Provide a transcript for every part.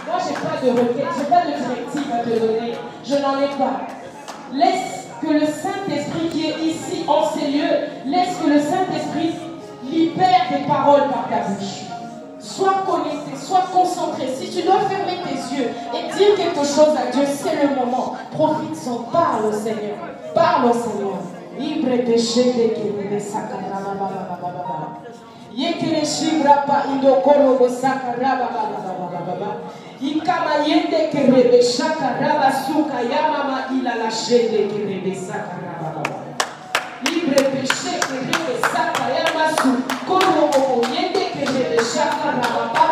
Moi, je n'ai pas de requête, je n'ai pas de directive à te donner. Je n'en ai pas. Laisse que le Saint-Esprit qui est ici en ces lieux, laisse que le Saint-Esprit libère des paroles par ta bouche. Sois connecté, sois concentré. Si tu dois fermer tes yeux et dire quelque chose à Dieu, c'est le moment. Profite-en, parle au Seigneur. Parle au Seigneur. Libre péché de Kérébé Sakarababa. Yekere Shibrapa Indokoro Sakarababa. Ikamayende Kérébé Shakaraba Suka Yamama Ilala Shede Kérébé Sakarababa. Libre péché Kérébé Sakayamasu. Koro Yende Kérébé Shakarababa.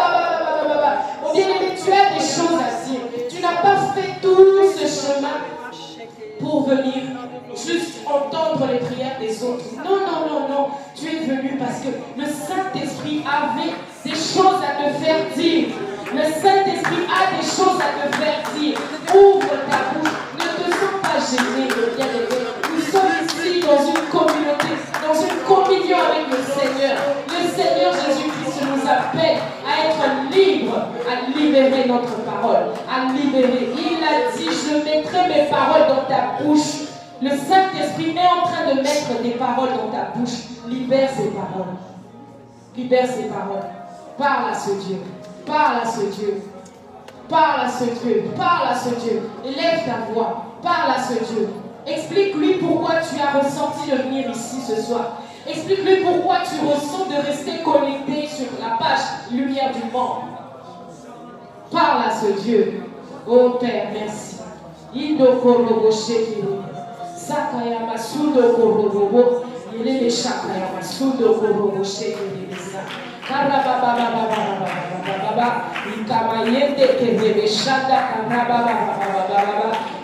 On dirait que tu as des choses à dire. Tu n'as pas fait tout ce chemin pour venir juste entendre les prières des autres. Non, non, non, non. Tu es venu parce que le Saint-Esprit avait des choses à te faire dire. Le Saint-Esprit a des choses à te faire dire. Ouvre ta bouche. Ne te sens pas gêné, le bien-aimé. Nous sommes ici dans une communauté, dans une communion avec le Seigneur. Le Seigneur Jésus-Christ nous appelle à être libres, à libérer notre parole, à libérer. Il a dit, je mettrai mes paroles dans ta bouche. Le Saint-Esprit est en train de mettre des paroles dans ta bouche. Libère ces paroles. Libère ces paroles. Parle à ce Dieu. Parle à ce Dieu. Parle à ce Dieu. Parle à ce Dieu. Élève ta voix. Parle à ce Dieu. Explique-lui pourquoi tu as ressenti de venir ici ce soir. Explique-lui pourquoi tu ressens de rester connecté sur la page Lumière du monde. Parle à ce Dieu. Oh Père, merci. Sakayama sudo korobo, ilele shakayama sudo korobo shekele sa. Karababa, ikamayende kebe shaka karababa,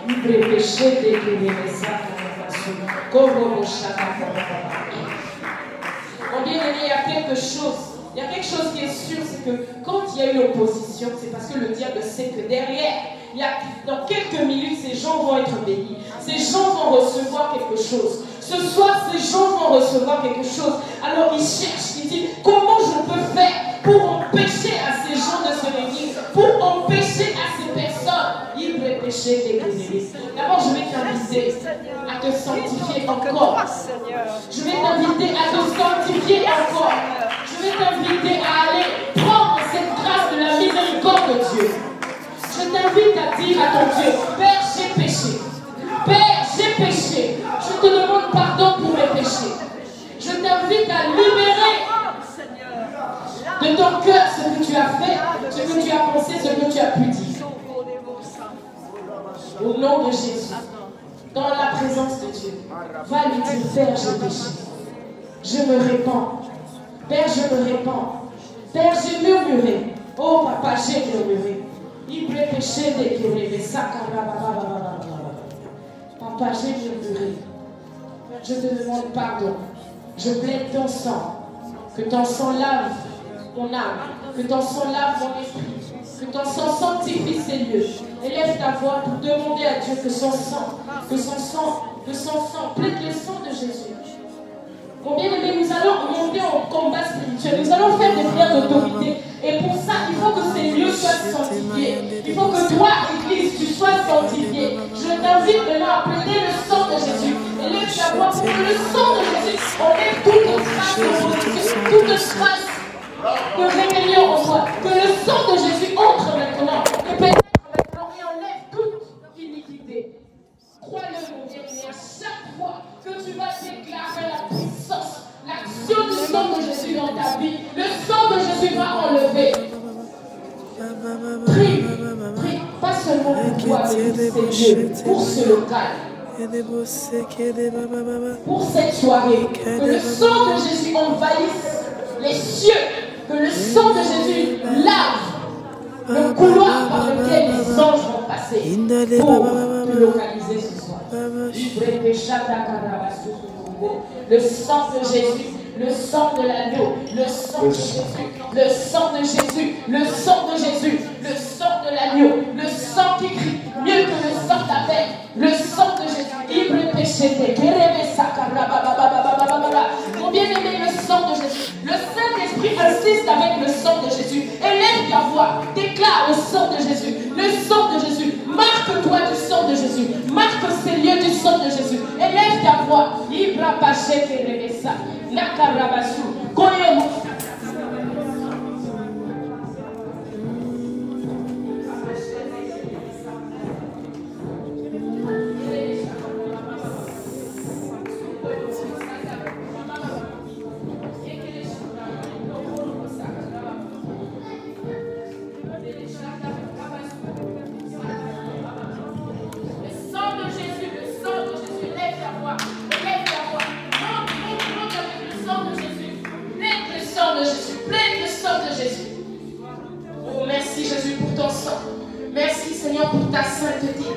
ibrebe shete kebe sakayama sudo korobo shaka. On dit il y a quelque chose. Il y a quelque chose qui est sûr, c'est que quand il y a une opposition, c'est parce que le diable sait que derrière, dans quelques minutes, ces gens vont être bénis. Ces gens vont recevoir quelque chose. Ce soir, ces gens vont recevoir quelque chose. Alors, il cherche, il dit, comment je peux faire pour empêcher à ces gens de se réunir, pour empêcher à ces personnes, ils veulent pécher des bénéfices. D'abord, je vais t'inviter à te sanctifier encore. Je vais t'inviter à te sanctifier encore. Je vais t'inviter à aller prendre cette grâce de la miséricorde de Dieu. Je t'invite à dire à ton Dieu, Père, j'ai péché. Père, j'ai péché. Je te demande pardon pour mes péchés. Je t'invite à libérer de ton cœur ce que tu as fait, ce que tu as pensé, ce que tu as pu dire. Au nom de Jésus, dans la présence de Dieu, va lui dire, Père, j'ai péché. Je me répands. Père, je me répands. Père, j'ai murmuré. Oh, papa, j'ai murmuré. Il peut pécher des kérébés. Papa, j'ai murmuré. Je te demande pardon. Je plaide ton sang. Que ton sang lave mon âme. Que ton sang lave mon esprit. Que ton sang sanctifie ces lieux. Élève ta voix pour demander à Dieu que son sang, plaide le sang de Jésus. Bon, bien aimé, nous allons monter en combat spirituel. Nous allons faire des prières d'autorité. Et pour ça, il faut que ces lieux soient sanctifiés. Il faut que toi, Église, tu sois sanctifié. Je t'invite maintenant à plaider le sang de Jésus. Et lève ta voix pour que le sang de Jésus enlève toute trace de toute trace de rébellion en toi. Que le sang de Jésus entre maintenant. Que pénètre maintenant et enlève toute iniquité. Crois-le, mon bien-aimé, à chaque fois que tu vas déclarer la puissance, l'action du sang de Jésus dans ta vie, le sang de Jésus va enlever. Prie, prie, pas seulement pour toi, mais pour ces lieux, pour ce local, pour cette soirée. Que le sang de Jésus envahisse les cieux, que le sang de Jésus lave le couloir par lequel les anges vont passer pour te localiser ce soir. Le sang de Jésus, le sang de l'agneau, le sang de Jésus, le sang de Jésus, le sang de Jésus, le sang de l'agneau, le sang qui crie mieux que le sang d'Abel, le sang de Jésus. Mon bien-aimé, le sang de Jésus. Le Saint-Esprit insiste avec le sang de Jésus. Élève ta voix, déclare le sang Jésus. Marque ces lieux du sang de Jésus. Élève ta voix. Libra paché kerebesa. Nakarabasu. Koyemu. Merci Seigneur pour ta sainteté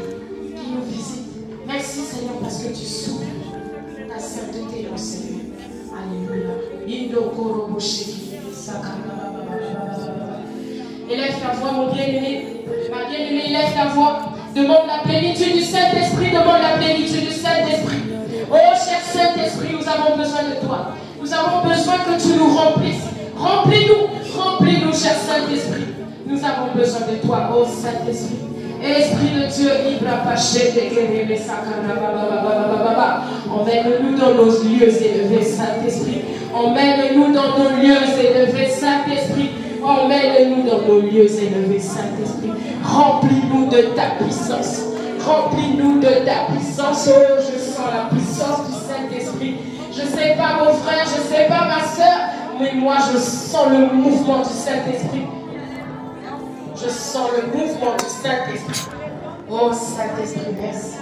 qui nous visite. Merci Seigneur parce que tu souffles ta sainteté, mon Seigneur. Alléluia. Élève ta voix, mon bien-aimé. Ma bien-aimée, élève ta voix. Demande la plénitude du Saint-Esprit. Demande la plénitude du Saint-Esprit. Oh, cher Saint-Esprit, nous avons besoin de toi. Nous avons besoin que tu nous remplisses. Remplis-nous, remplis-nous, cher Saint-Esprit. Nous avons besoin de toi, oh Saint-Esprit. Esprit de Dieu, emmène-nous dans nos lieux élevés, Saint-Esprit. Emmène-nous dans nos lieux élevés, Saint-Esprit. Emmène-nous dans nos lieux élevés, Saint-Esprit. Remplis-nous de ta puissance. Remplis-nous de ta puissance. Oh, je sens la puissance du Saint-Esprit. Je ne sais pas mon frère, je ne sais pas ma soeur, mais moi je sens le mouvement du Saint-Esprit. Je sens le mouvement du Saint-Esprit. Oh Saint-Esprit, merci.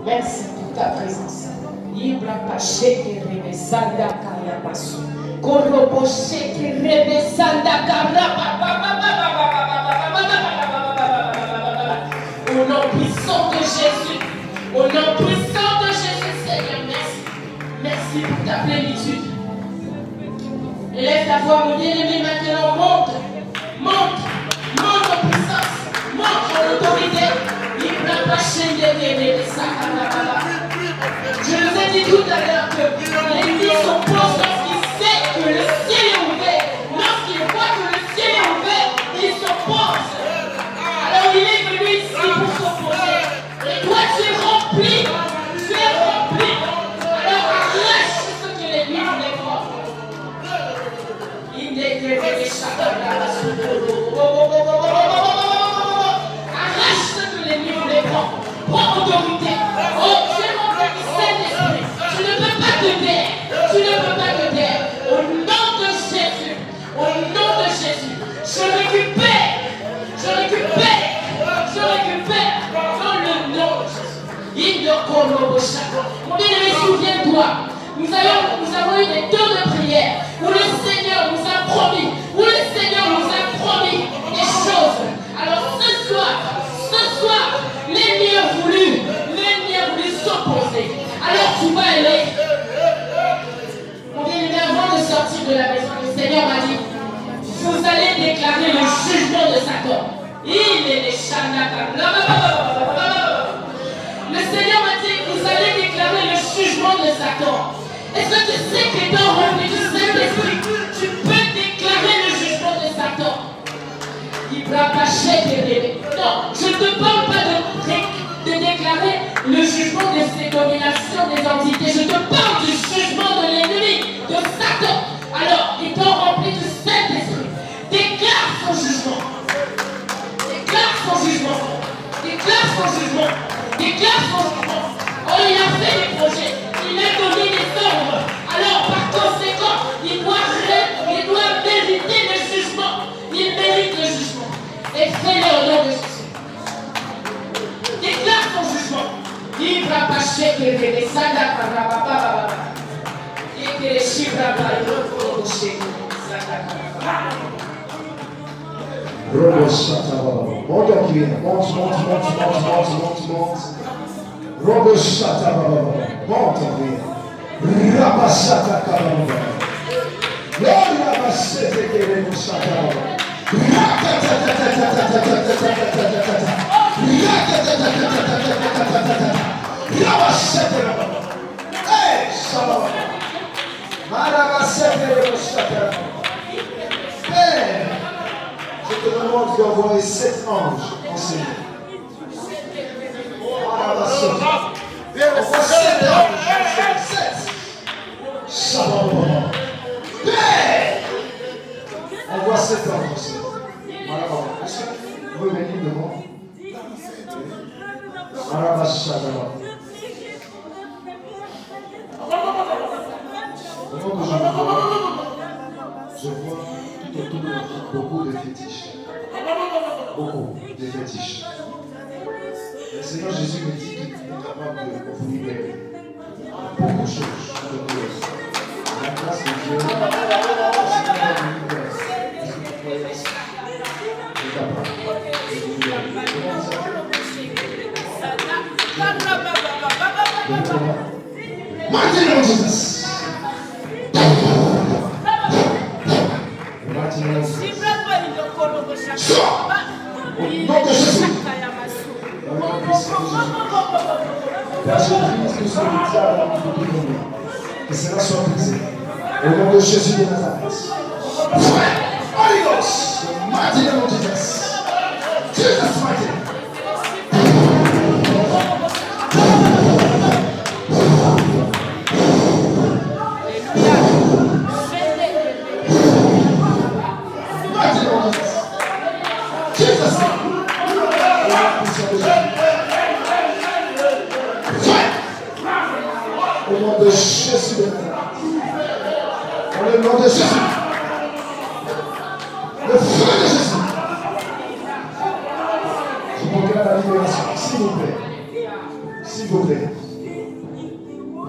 Merci pour ta présence. Libra paché qui rebe sanda karabasu. Koroboché qui rebe sanda au nom puissant de Jésus. Au nom puissant de Jésus, Seigneur, merci. Merci pour ta plénitude. Élève ta voix, mon bien-aimé, maintenant monte. Monte. Monte en puissance, monte en autorité. Je vous ai dit tout à l'heure que l'ennemi s'oppose lorsqu'il sait que le ciel est ouvert. Lorsqu'il voit que le ciel est ouvert, il s'oppose. Alors il est venu ici pour s'opposer. Et toi tu es rempli. Tu es rempli. Alors arrache ce que l'ennemi voulait voir. Il n'est que des chacun. Arrache ce que l'ennemi voulait prendre. Prends autorité. Oh, tu es rempli du Saint-Esprit. Tu ne peux pas te taire. Tu ne peux pas te taire. Au nom de Jésus. Au nom de Jésus. Je récupère. Je récupère. Je récupère. Dans le nom de Jésus. Mon bien-aimé, souviens-toi. Nous avons eu des temps de prière où le Seigneur nous a promis. Où le Seigneur nous a promis des choses. Alors ce soir, l'ennemi a voulu s'opposer. Alors tu vas aller. Mon bien-aimé, avant de sortir de la maison, le Seigneur m'a dit, vous allez déclarer le jugement de Satan. Il est les chanaka. Le Seigneur m'a dit, vous allez déclarer le jugement de Satan. Est-ce que tu sais qu'étant rempli du Saint-Esprit, tu peux déclarer le jugement de Satan? Non, je ne te parle pas de déclarer le jugement de ces dominations des entités. Je te parle du jugement de l'ennemi, de Satan. Alors, étant rempli du Saint-Esprit, déclare son jugement. Déclare son jugement. Déclare son jugement. Déclare son jugement. Oh, il a fait des projets. Il a donné des ordres. Alors, par conséquent, il doit mériter le jugement. Il mérite le jugement. Et fais-le au nom de Jésus. Déclare ton jugement. Il va pas chéquer les sadas par la papa. Et que les chiffres vont chéquer. Robo Shatababa. Monte aqui, monte. Robo Shatababa. Monte aqui. Rabashatababa. Glória a você que queremos Shatababa. Je te demande d'envoyer 7 anges en Seigneur. On voit 7 ans. Voilà, est-ce que vous pouvez venir devant? Je vois tout autour de vous beaucoup de fétiches. Beaucoup de fétiches. Le Seigneur Jésus me dit qu'il est capable de vous libérer. Beaucoup de choses. La grâce de Dieu, le Seigneur va vous libérer. Il est capable de vous libérer. Mighty name of Jesus. Mighty name of Jesus. Au nom de Jésus. Père, je prie que ce diable que cela soit brisé. Au nom de Jésus de Nazareth. Holy Ghost. Mighty name of Jesus. Jesus mighty name. Au nom de Jésus de Nazareth. Dans le nom de Jésus. Le feu de Jésus. Je proclame la libération. S'il vous plaît. S'il vous plaît.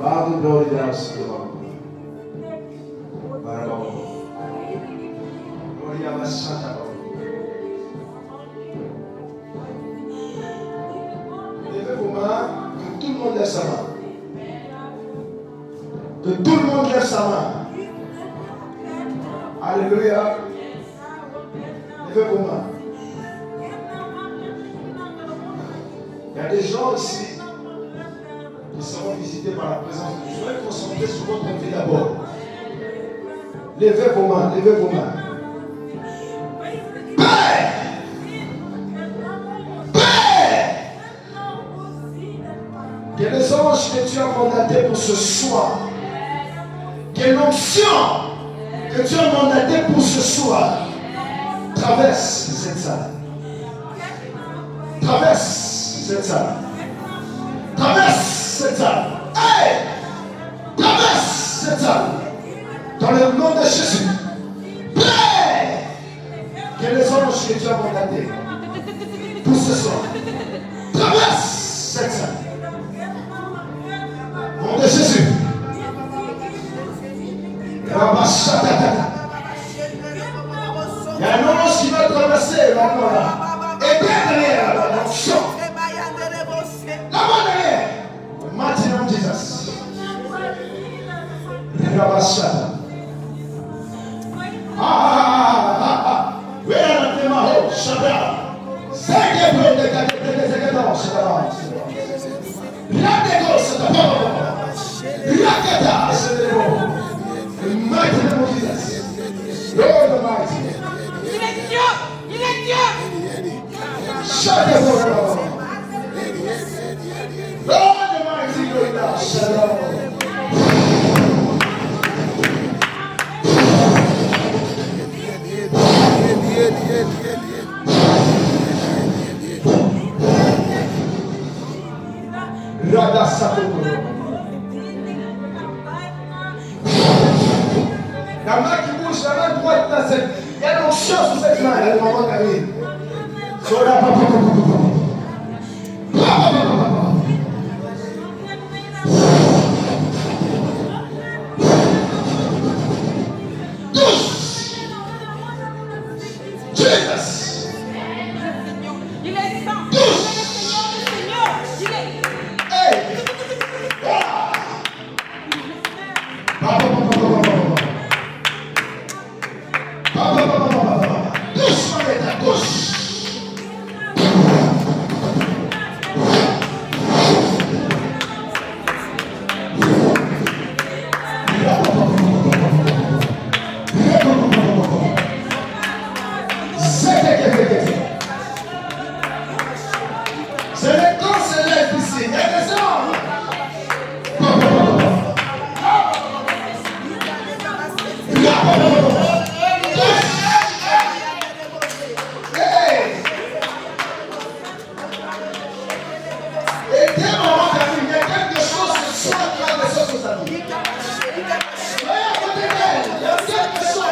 Pardon, glory to us. Gloria a Santa. Levez vos mains, que tout le monde lève sa main. Que tout le monde lève sa main. Alléluia. Levez vos mains. Il y a des gens ici qui seront visités par la présence de Dieu. Soyez concentrés sur votre vie d'abord. Levez vos mains, levez vos mains. Père! Père! Que les anges que tu as mandatés pour ce soir, que l'onction que tu as mandatée pour ce soir traverse cette salle. Traverse cette salle. Traverse cette salle. Hey! Traverse cette salle. Dans le nom de Jésus. Père! Que les anges que tu as mandatés pour ce soir traverse cette salle. Au nom de Jésus. Il y a un ange qui va traverser maintenant là. Et bien derrière là, l'onction. Là-bas derrière. Mighty name of Jesus. Rabashata. Where are the Maho? Shada. Seke bro de kake no shada. Radego shada. Rakata shada. The mighty name of Jesus. Lord Almighty. Il est Dieu. Il est Dieu. Shada. Lord Almighty, Lord Shada. La main qui bouge, la main droite, là, il y a l'onction sur cette main, elle est vraiment carrée. Sur la papa. Jesus! Il est saint. Il est. Hey! Doucement, les gars, douce! C'est le temps, c'est l'air ici. ici. Il y a des hommes. Et dès le moment qu'il y a quelque chose ce soir qui va descendre sur sa vie. À côté d'elle, il y a quelque chose.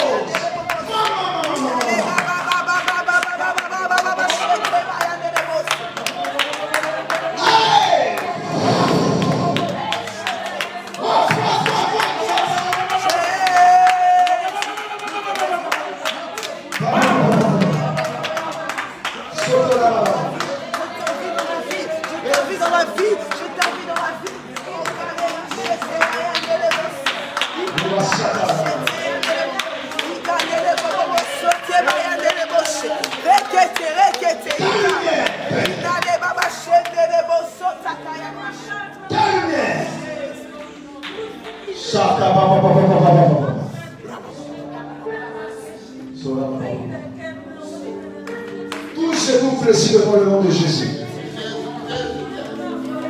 Touchez-vous fléchis devant le nom de Jésus.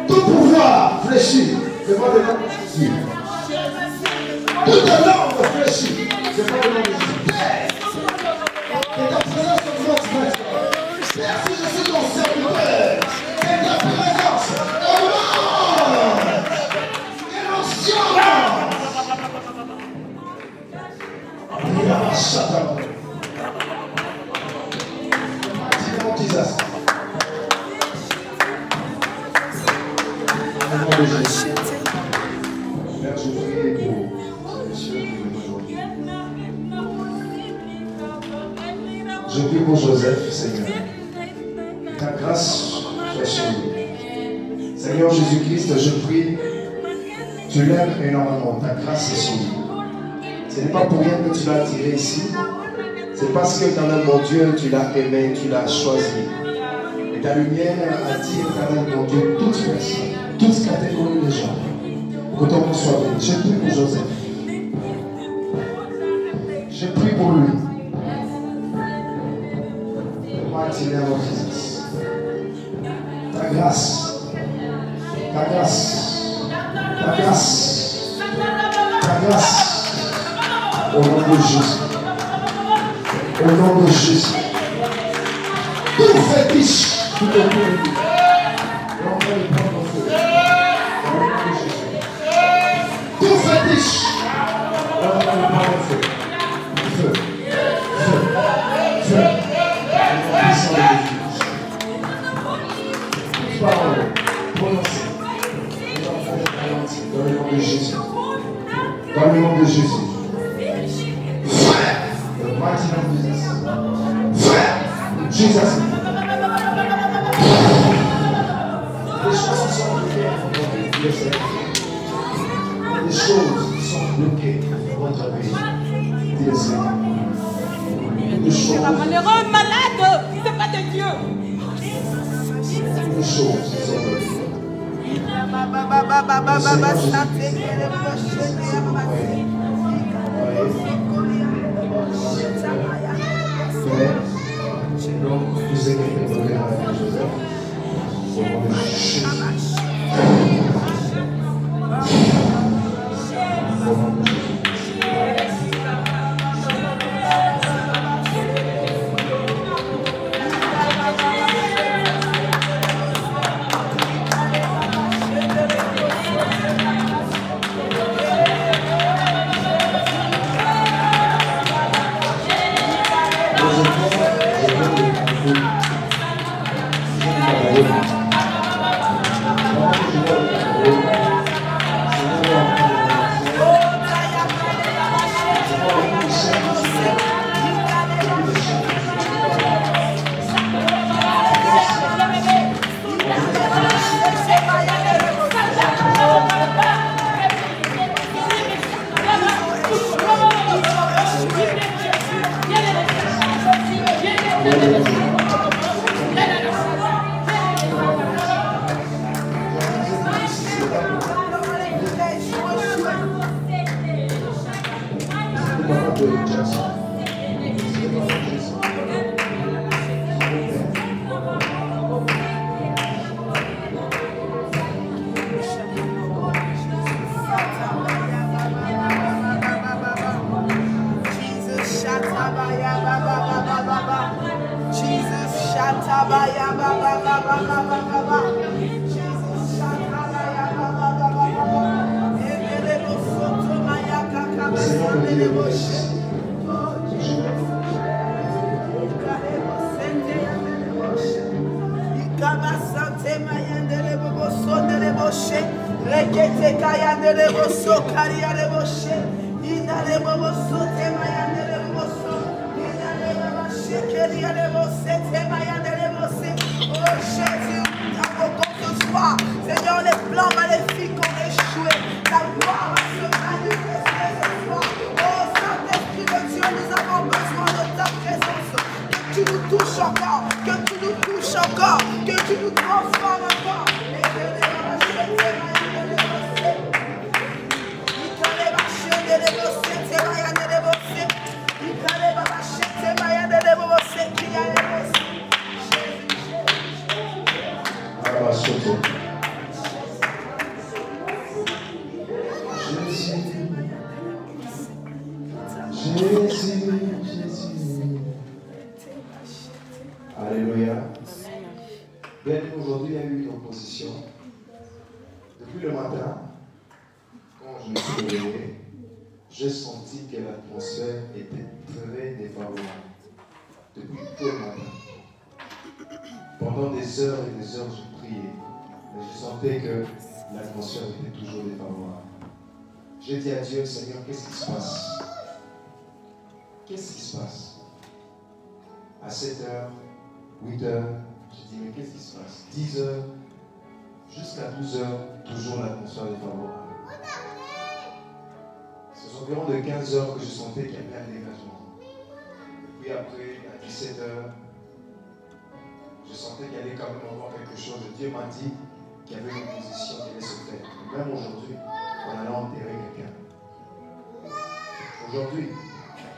Tout pouvoir fléchit devant le nom de Jésus. Toute langue fléchit devant le nom de Jésus. Père, que ta présence augmente maintenant. Père, si je suis ton serviteur, que ta présence augmente. Et l'onction. Il a la chatte. Jesus. Père, je prie pour ces messieurs qui viennent aujourd'hui. Je prie pour Joseph, Seigneur. Que ta grâce soit sur lui. Seigneur Jésus-Christ, je prie. Tu l'aimes énormément. Ta grâce est sur lui. Ce n'est pas pour rien que tu l'as attiré ici. C'est parce que éternel mon Dieu, tu l'as aimé, tu l'as choisi. Et ta lumière attire, éternel mon Dieu, toute personne, toute catégorie de gens. Que ton nom soit béni. Je prie pour Joseph. Je prie pour lui. Mighty name of Jesus. Ta grâce. Ta grâce. Ta grâce. Ta grâce. Au nom de Jésus. Au nom de Jésus. Tout fétiche, tout autour de lui. On va le prendre au feu. Au nom de Jésus. Tout fétiche, on va le prendre au feu. Feu. Feu. Feu. On va descendre de Jésus. Toute parole prononcée. On va faire ralentir dans le nom de Jésus. Dans le nom de Jésus. Mighty name of Jesus. Frère, Jesus. Les choses sont bloquées. Les choses sont bloquées dans votre vie. Dis le Seigneur. Les choses. Malheureux, malade, c'est pas de Dieu. Les choses sont bloquées. Donc, vous êtes développé avec Joseph. Au nom de Jésus. Au nom de Jésus. Seigneur, les plans maléfiques ont échoué. Ta gloire va se manifester ce soir. Oh Saint-Esprit de Dieu, nous avons besoin de ta présence. Que tu nous touches encore, que tu nous touches encore, que tu nous transformes encore. Et que les Alléluia. Bien aujourd'hui, il y a eu une opposition. Depuis le matin, quand je me suis réveillé, j'ai senti que l'atmosphère était très défavorable. Depuis tout le matin. Pendant des heures et des heures, je priais. Mais je sentais que l'atmosphère était toujours défavorable. J'ai dit à Dieu, Seigneur, qu'est-ce qui se passe? Qu'est-ce qui se passe? À 7h, 8h, j'ai dit, mais qu'est-ce qui se passe? 10h, jusqu'à 12h, toujours l'atmosphère défavorable. C'est environ de 15h que je sentais qu'il y avait un dégagement. Puis après, à 17h, je sentais qu'il y allait quand même avoir quelque chose. Dieu m'a dit qu'il y avait une opposition qui allait se faire. Même aujourd'hui, on allait enterrer quelqu'un. Aujourd'hui,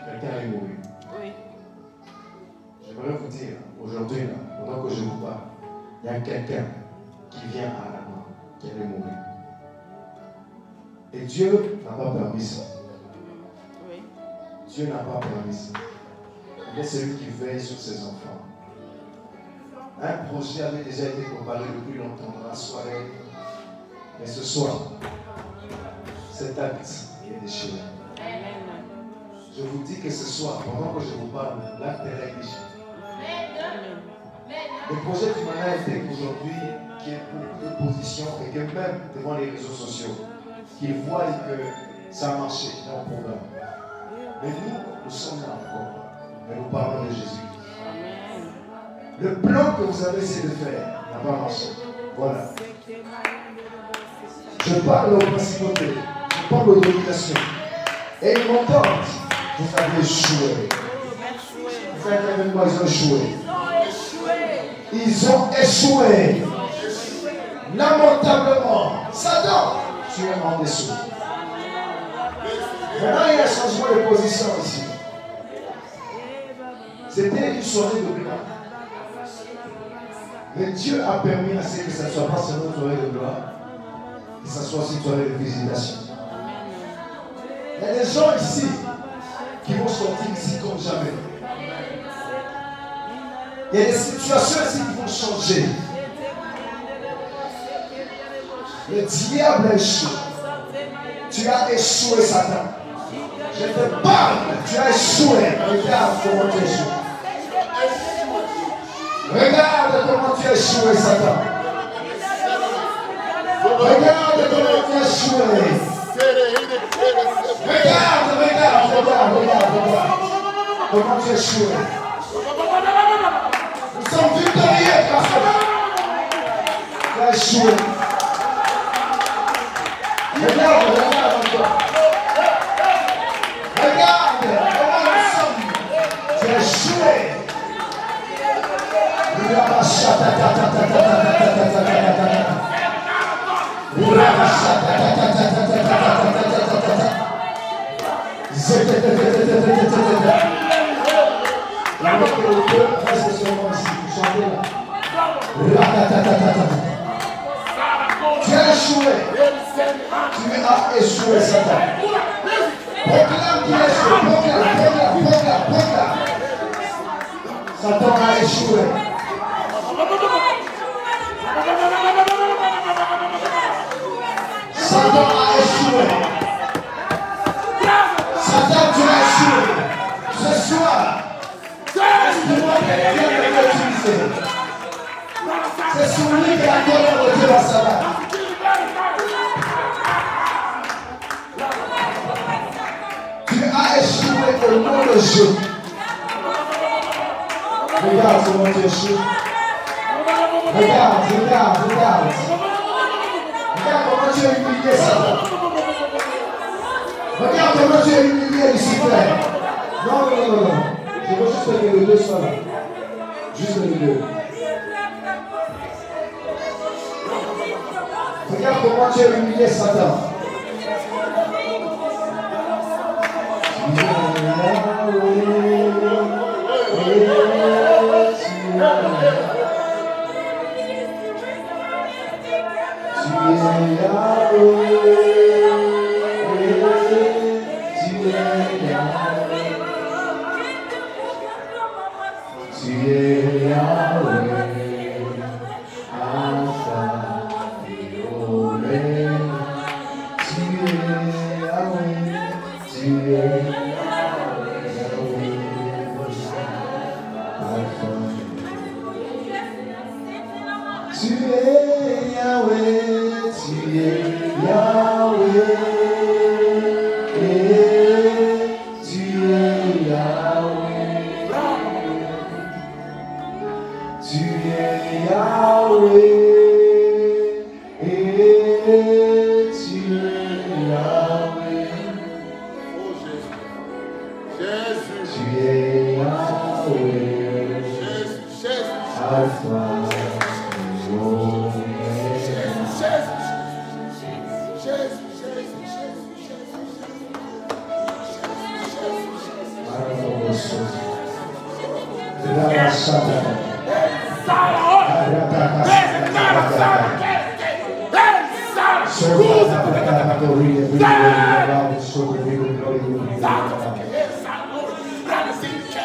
quelqu'un est mort. Oui. J'aimerais vous dire, aujourd'hui, pendant que je vous parle, il y a quelqu'un qui vient à la main, qui allait mourir. Et Dieu n'a pas permis ça. Oui. Dieu n'a pas permis ça. Il est celui qui veille sur ses enfants. Un projet avait déjà été comparé depuis longtemps dans la soirée. Mais ce soir, cet acte est déchiré. Je vous dis que ce soir, pendant que je vous parle, l'acte est déchiré. Le projet du Mana était aujourd'hui qui est pour l'opposition et que même devant les réseaux sociaux, qu'ils voient que ça a marché dans le programme. Mais nous sommes là encore. Mais nous parlons de Jésus. Le plan que vous avez essayé de faire n'a pas marché. Voilà. Je parle aux principautés, je parle aux dominations. Et ils m'entendent. Vous avez échoué. Vous faites avec moi, ils ont échoué. Ils ont échoué. Lamentablement. Satan, tu es en dessous. Maintenant, il y a un changement de position ici. C'était une soirée de gloire. Mais Dieu a permis à ce que ça ne soit pas seulement une soirée de gloire, que ça soit aussi une soirée de visitation. Il y a des gens ici qui vont sortir ici comme jamais. Il y a des situations ici qui vont changer. Le diable a échoué. Tu as échoué, Satan. Je te parle, tu as échoué. Regarde comment tu as échoué. Regarde comment tu as échoué, Satan. Regarde comment tu as échoué. Regarde. Comment tu as échoué. Nous sommes victorieux grâce à toi. Tu as échoué. Regarde encore. Regarde comment nous sommes. Tu as échoué. Tu as échoué. Tu as échoué, Satan. Proclame qu'il a échoué. Proclame. Satan a échoué. C'est sur lui que la colère de Dieu va s'abattre. Tu as échoué au nom de Dieu. Regarde comment tu échoues. Regarde. Regarde comment tu es humilié, Satan. Regarde comment tu es humilié, Lucifer. Non. Je veux juste que les deux soient là. Juste les deux. Regarde comment tu es humilié, Satan.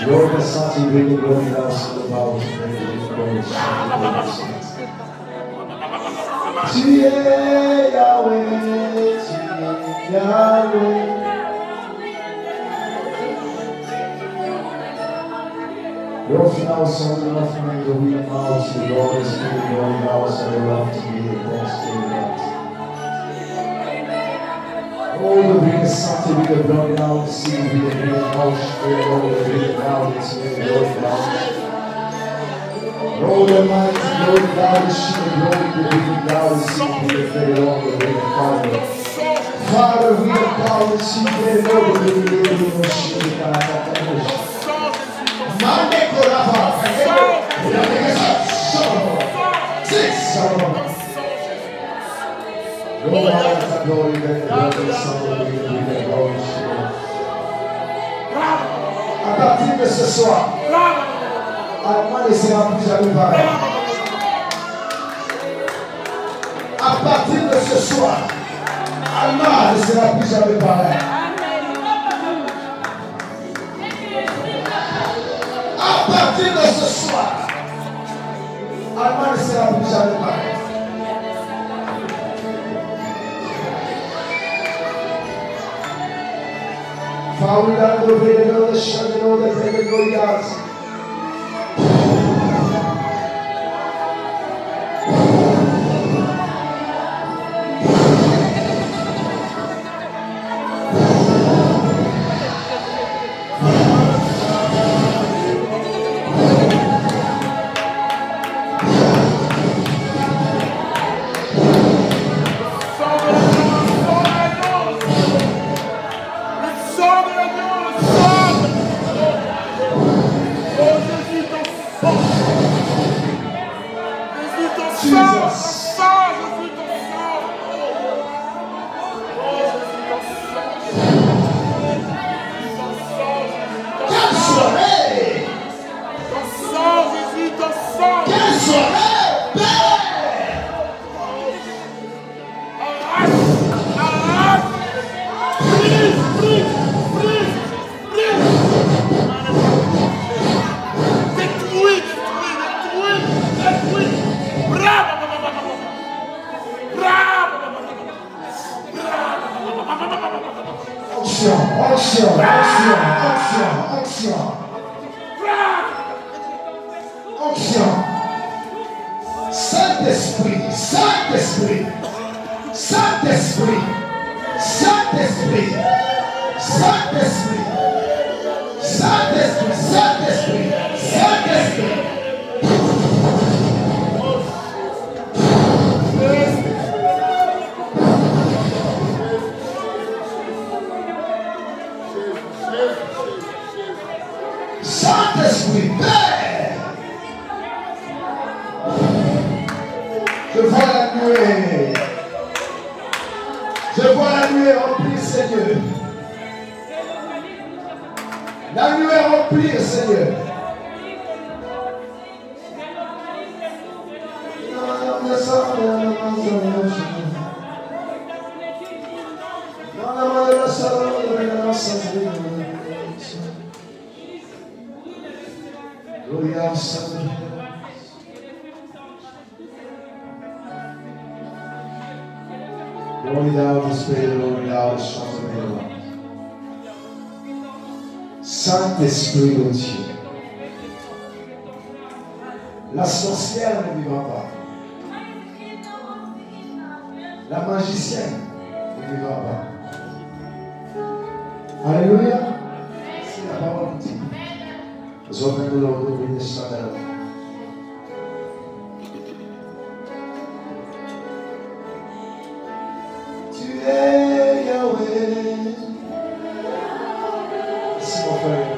Lord, the Son, you bring the glory down to the power, tu es Yahweh, tu es Yahweh. Your final son, the love from the wheel mouth, the Lord is giving glory now, so the love to be the thanksgiving. Oh, the bring the sun to be the glory now, the sea to be the bring the house, oh, the bring the mountains to be the glory now. Oh, the mighty glory now, the sheep of glory, the bring now, the sea to be the very long, the bring the Father. Father, we are called the sea, the Lord, the bring the little sheep, the Father. Mande Koraba, à partir de ce soir, Allemand ne sera plus jamais pareil. À partir de ce soir, Allemand ne sera plus jamais pareil. À partir de ce soir, Allemand ne sera plus jamais pareil. Faula do Vedano, the Shadano, the Vedano. Onction. Saint-Esprit, Saint-Esprit, Saint-Esprit, Saint-Esprit, Saint-Esprit, Saint-Esprit, Saint-Esprit, Saint-Esprit. Saint-Esprit, Père, je vois la nuée. Je vois la nuée remplie, Seigneur. La nuée remplie, Seigneur. Gloria Saint. Glory thou the Spirit, glory thou the Son of God. Saint-Esprit de Dieu. La sorcière ne vivra pas. La magicienne ne vivra pas. Alléluia. C'est la parole de Dieu. Zovem Lord de Sandal. Tu es Yahweh. C'est mon frère.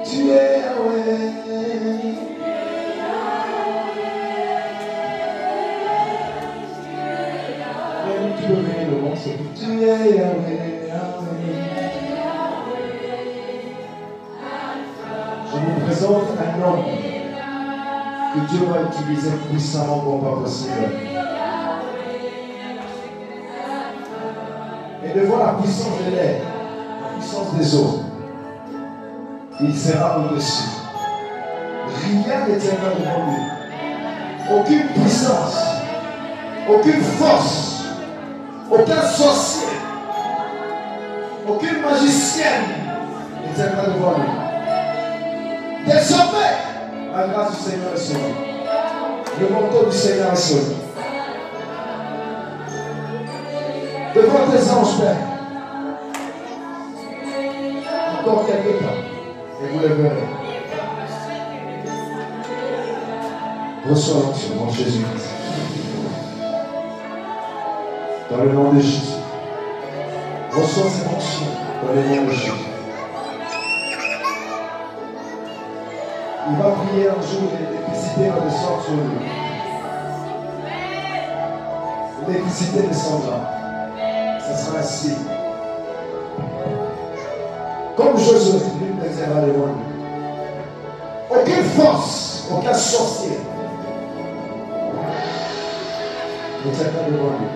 Tu es Yahweh. Même tu le mets le monde, c'est tu es Yahweh, Yahweh. Je vous présente un homme que Dieu va utiliser puissamment comme pas possible. Et devant la puissance de l'air, la puissance des eaux, il sera au-dessus. Rien ne tiendra devant lui. Aucune puissance, aucune force, aucun sorcier, aucune magicienne ne tiendra devant lui. Désormais, la grâce du Seigneur est sur lui. Le manteau du Seigneur est sur lui. Devant tes anges, Père. Encore quelques temps. Et vous le verrez. Reçois l'onction dans Jésus-Christ. Dans le nom de Jésus. Reçois cette onction dans le nom de Jésus. Il va prier un jour et l'électricité va descendre sur lui. L'électricité descendra. Ce sera ainsi. Comme Josué, lui plaisera devant lui. Aucune force, aucun sorcier ne tiendra devant lui.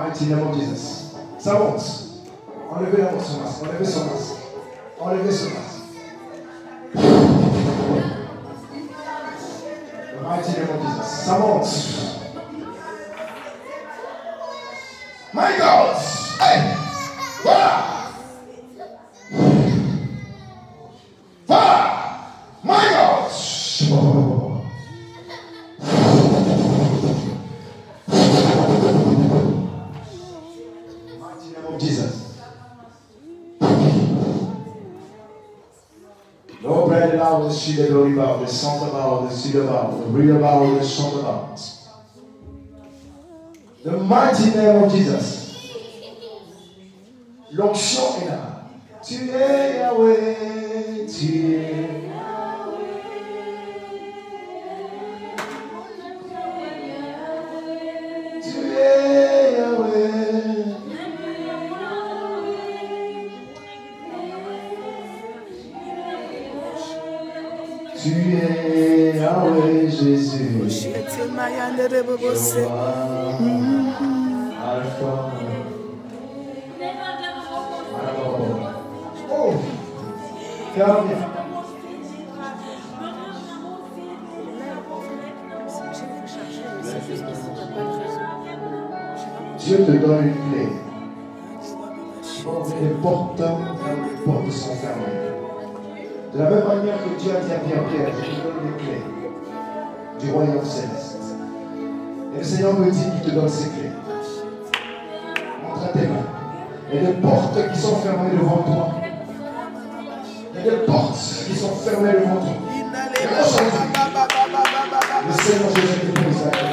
mighty name of Jesus. Ça monte. Enlevez la son masque. Enlevez son masque. Enlevez son masque. The mighty name of Jesus. Ça monte. My God. Hey. Voilà. Voilà. My God. Mighty name of Jesus. Lord, bread about the sea, the glory about the song about the sea about the real about the song about. The mighty name of Jesus. L'onction est là. Tu es Yahweh, tu es Yahweh. Tu es Yahweh. Tu es Yahweh, Jésus. Alpha. Oh, ferme bien. Dieu te donne une clé. Les portes sont fermées. De la même manière que Dieu a dit à Pierre, je te donne les clés du royaume céleste. Et le Seigneur me dit qu'il te donne ces clés. Montre à tes mains. Il y a des portes qui sont fermées devant toi. Il y a des portes qui sont fermées devant toi. Et aujourd'hui, le Seigneur Jésus te pose la clé.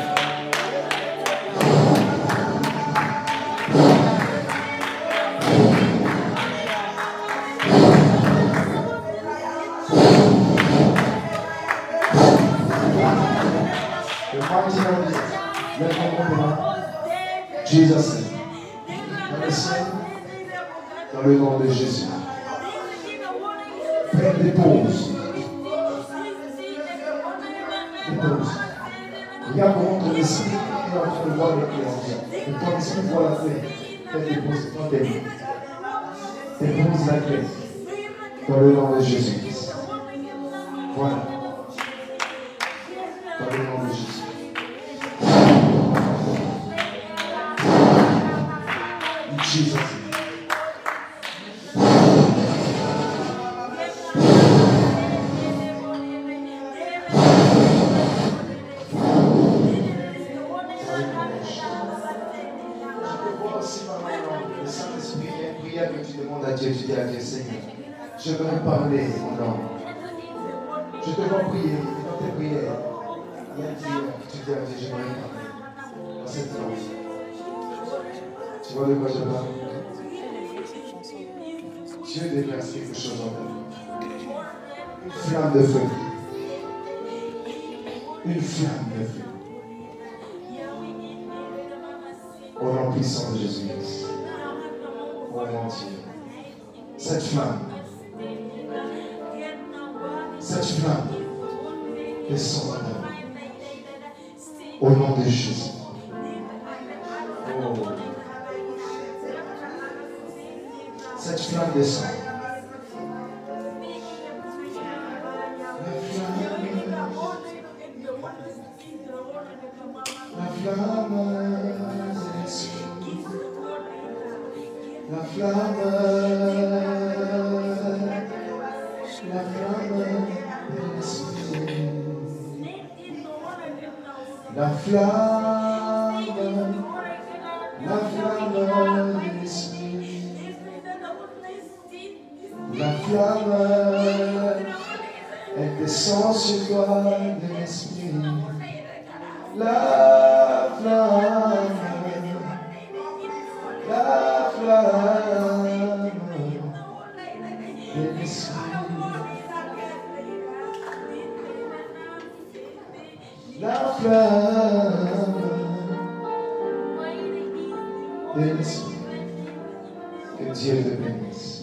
Jesus, dans le ciel, dans le nom de Jésus. Père, dépose. Dépose. Regarde comment ton esprit est en train de voir les clés en vie. Et ton esprit voit la clé. Père, dépose dans tes mains. Dépose la clé. Dans le nom de Jésus-Christ. Voilà. Dans le nom de Jésus. Jesus. Le Saint-Esprit, il y a une prière que tu demandes à Dieu, tu dis à Dieu, Seigneur, je veux parler mon nom. Je te vois prier, dans tes prières, il y a une prière que tu dis à Dieu, je veux parler dans cette langue. Tu vois de quoi je parle? Dieu déverse quelque chose en toi. Une flamme de feu. Une flamme de feu. Au nom puissant de Jésus-Christ. Au nom entier. Cette flamme. Cette flamme descend en nous. Au nom de Jésus. Oh. Cette flamme descend. La flamme de l'esprit. La flamme de l'esprit. La flamme de l'esprit. La flamme, elle descend sur toi de l'esprit. La flamme de l'esprit. La flamme de l'esprit. Que Dieu te bénisse.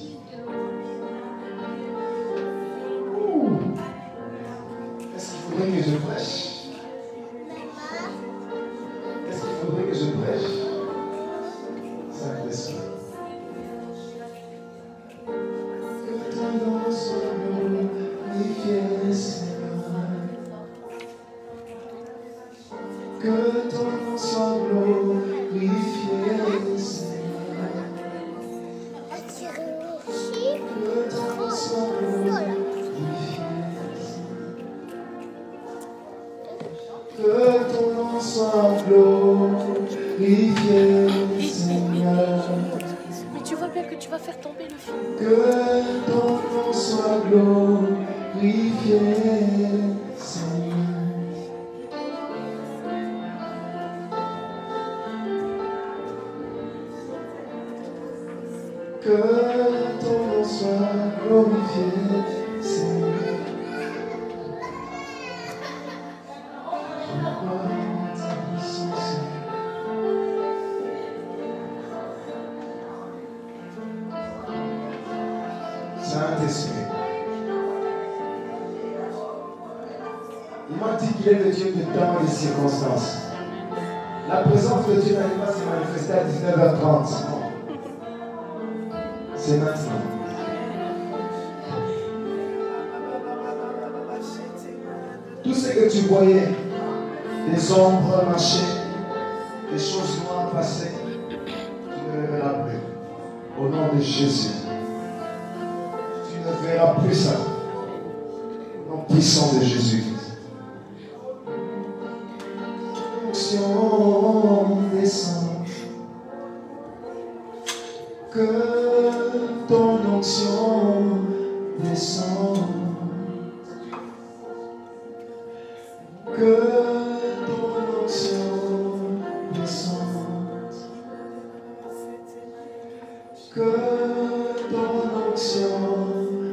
Est-ce qu'il faudrait que je prêche? Est-ce qu'il faudrait que je prêche? Que ton nom soit glorifié, Seigneur. Que ton nom soit glorifié. Que ton nom soit glorifié, Seigneur. Mais tu vois bien que tu vas faire tomber le film. Que ton nom soit glorifié, Seigneur. Que ton nom soit glorifié, Seigneur. Je crois en ta puissance. Saint-Esprit. Il m'a dit qu'il est le Dieu de temps et de circonstances. La présence de Dieu n'allait pas se manifester à 19h30. Non. C'est maintenant. Tout ce que tu voyais, les ombres marcher, les choses noires passer, tu ne le verras plus. Au nom de Jésus. Tu ne verras plus ça. Au nom puissant de Jésus. Onction descend. Que ton onction descende. Que ton onction descende. Que ton onction descende.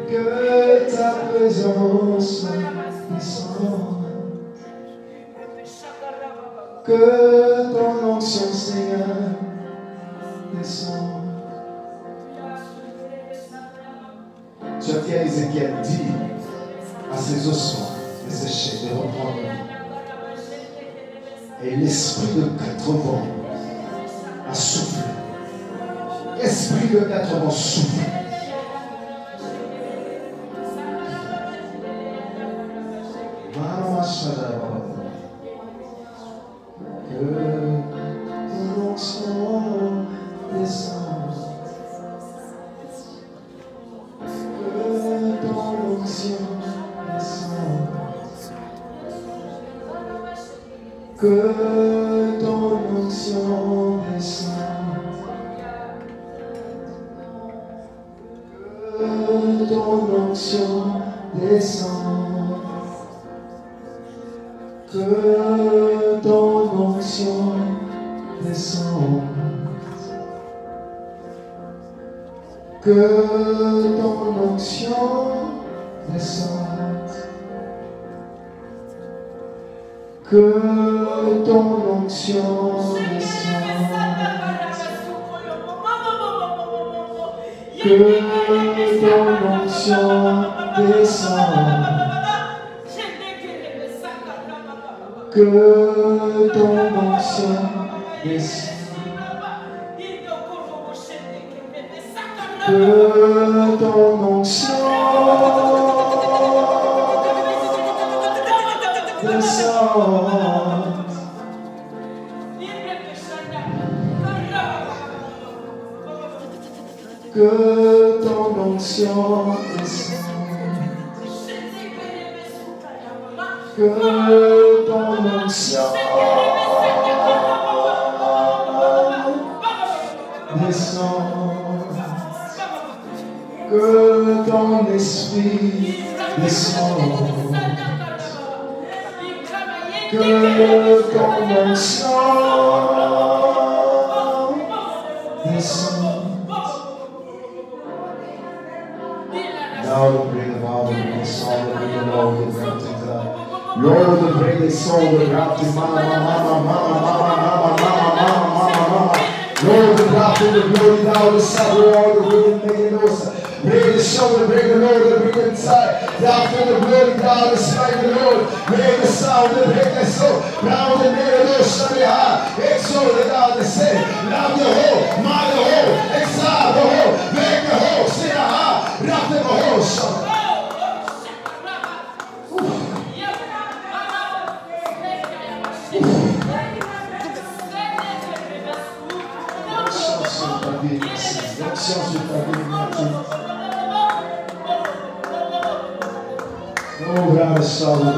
Que ta présence descende. Que ton onction, Seigneur, descende. Tu as dit à Ézéchiel, dis à ces ossements desséchés de reprendre vie. Et l'esprit de 4 vents a soufflé. Esprit de 4 vents souffle. Que ton onction descende. Que ton onction descende. Que ton onction descende. Que ton onction descende. Que ton onction descende. Que ton onction descende. Que ton onction descende. Que ton onction descende. Que ton onction descende. Que ton onction descende. Que ton onction descende. Que ton onction descende. Que ton esprit descende. Que ton onction descende. Now bring about the soul of the Lord, the breath of God. Lord, bring the soul of God to mama, mama, mama, mama, mama, mama, mama, mama, mama. feel the glory now, the sound of all the wind making noise. Break the shoulder, break the load, and bring it tight. Down feel the glory down, the smite the Lord. Break the sound, break the soul. Round the middle, shut it high. Exalt it down, the say. Love the whole, mind the whole, exile the whole, break the whole, sit high, rock the whole, shut it. L'action sur ta vie, oh, grande salve de Deus.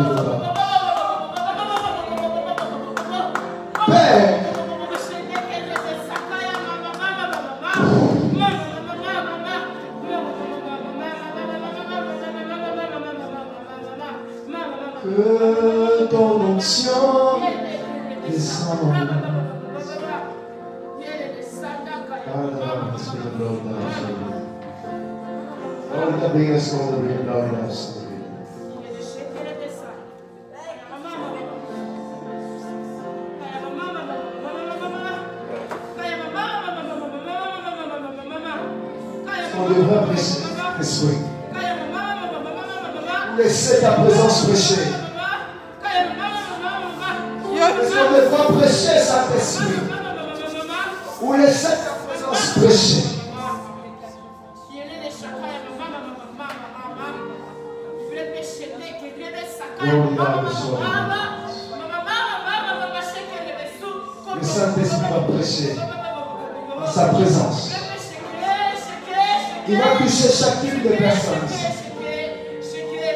Père, que ton onction descende. Lord, the biggest one that we have done in us. On devrait prêcher, esprit. Laissez ta présence prêcher. Est-ce qu'on devrait prêcher, Saint-Esprit? Ou laissez ta présence prêcher? Le Saint-Esprit va prêcher dans sa présence. Il va toucher chacune des personnes.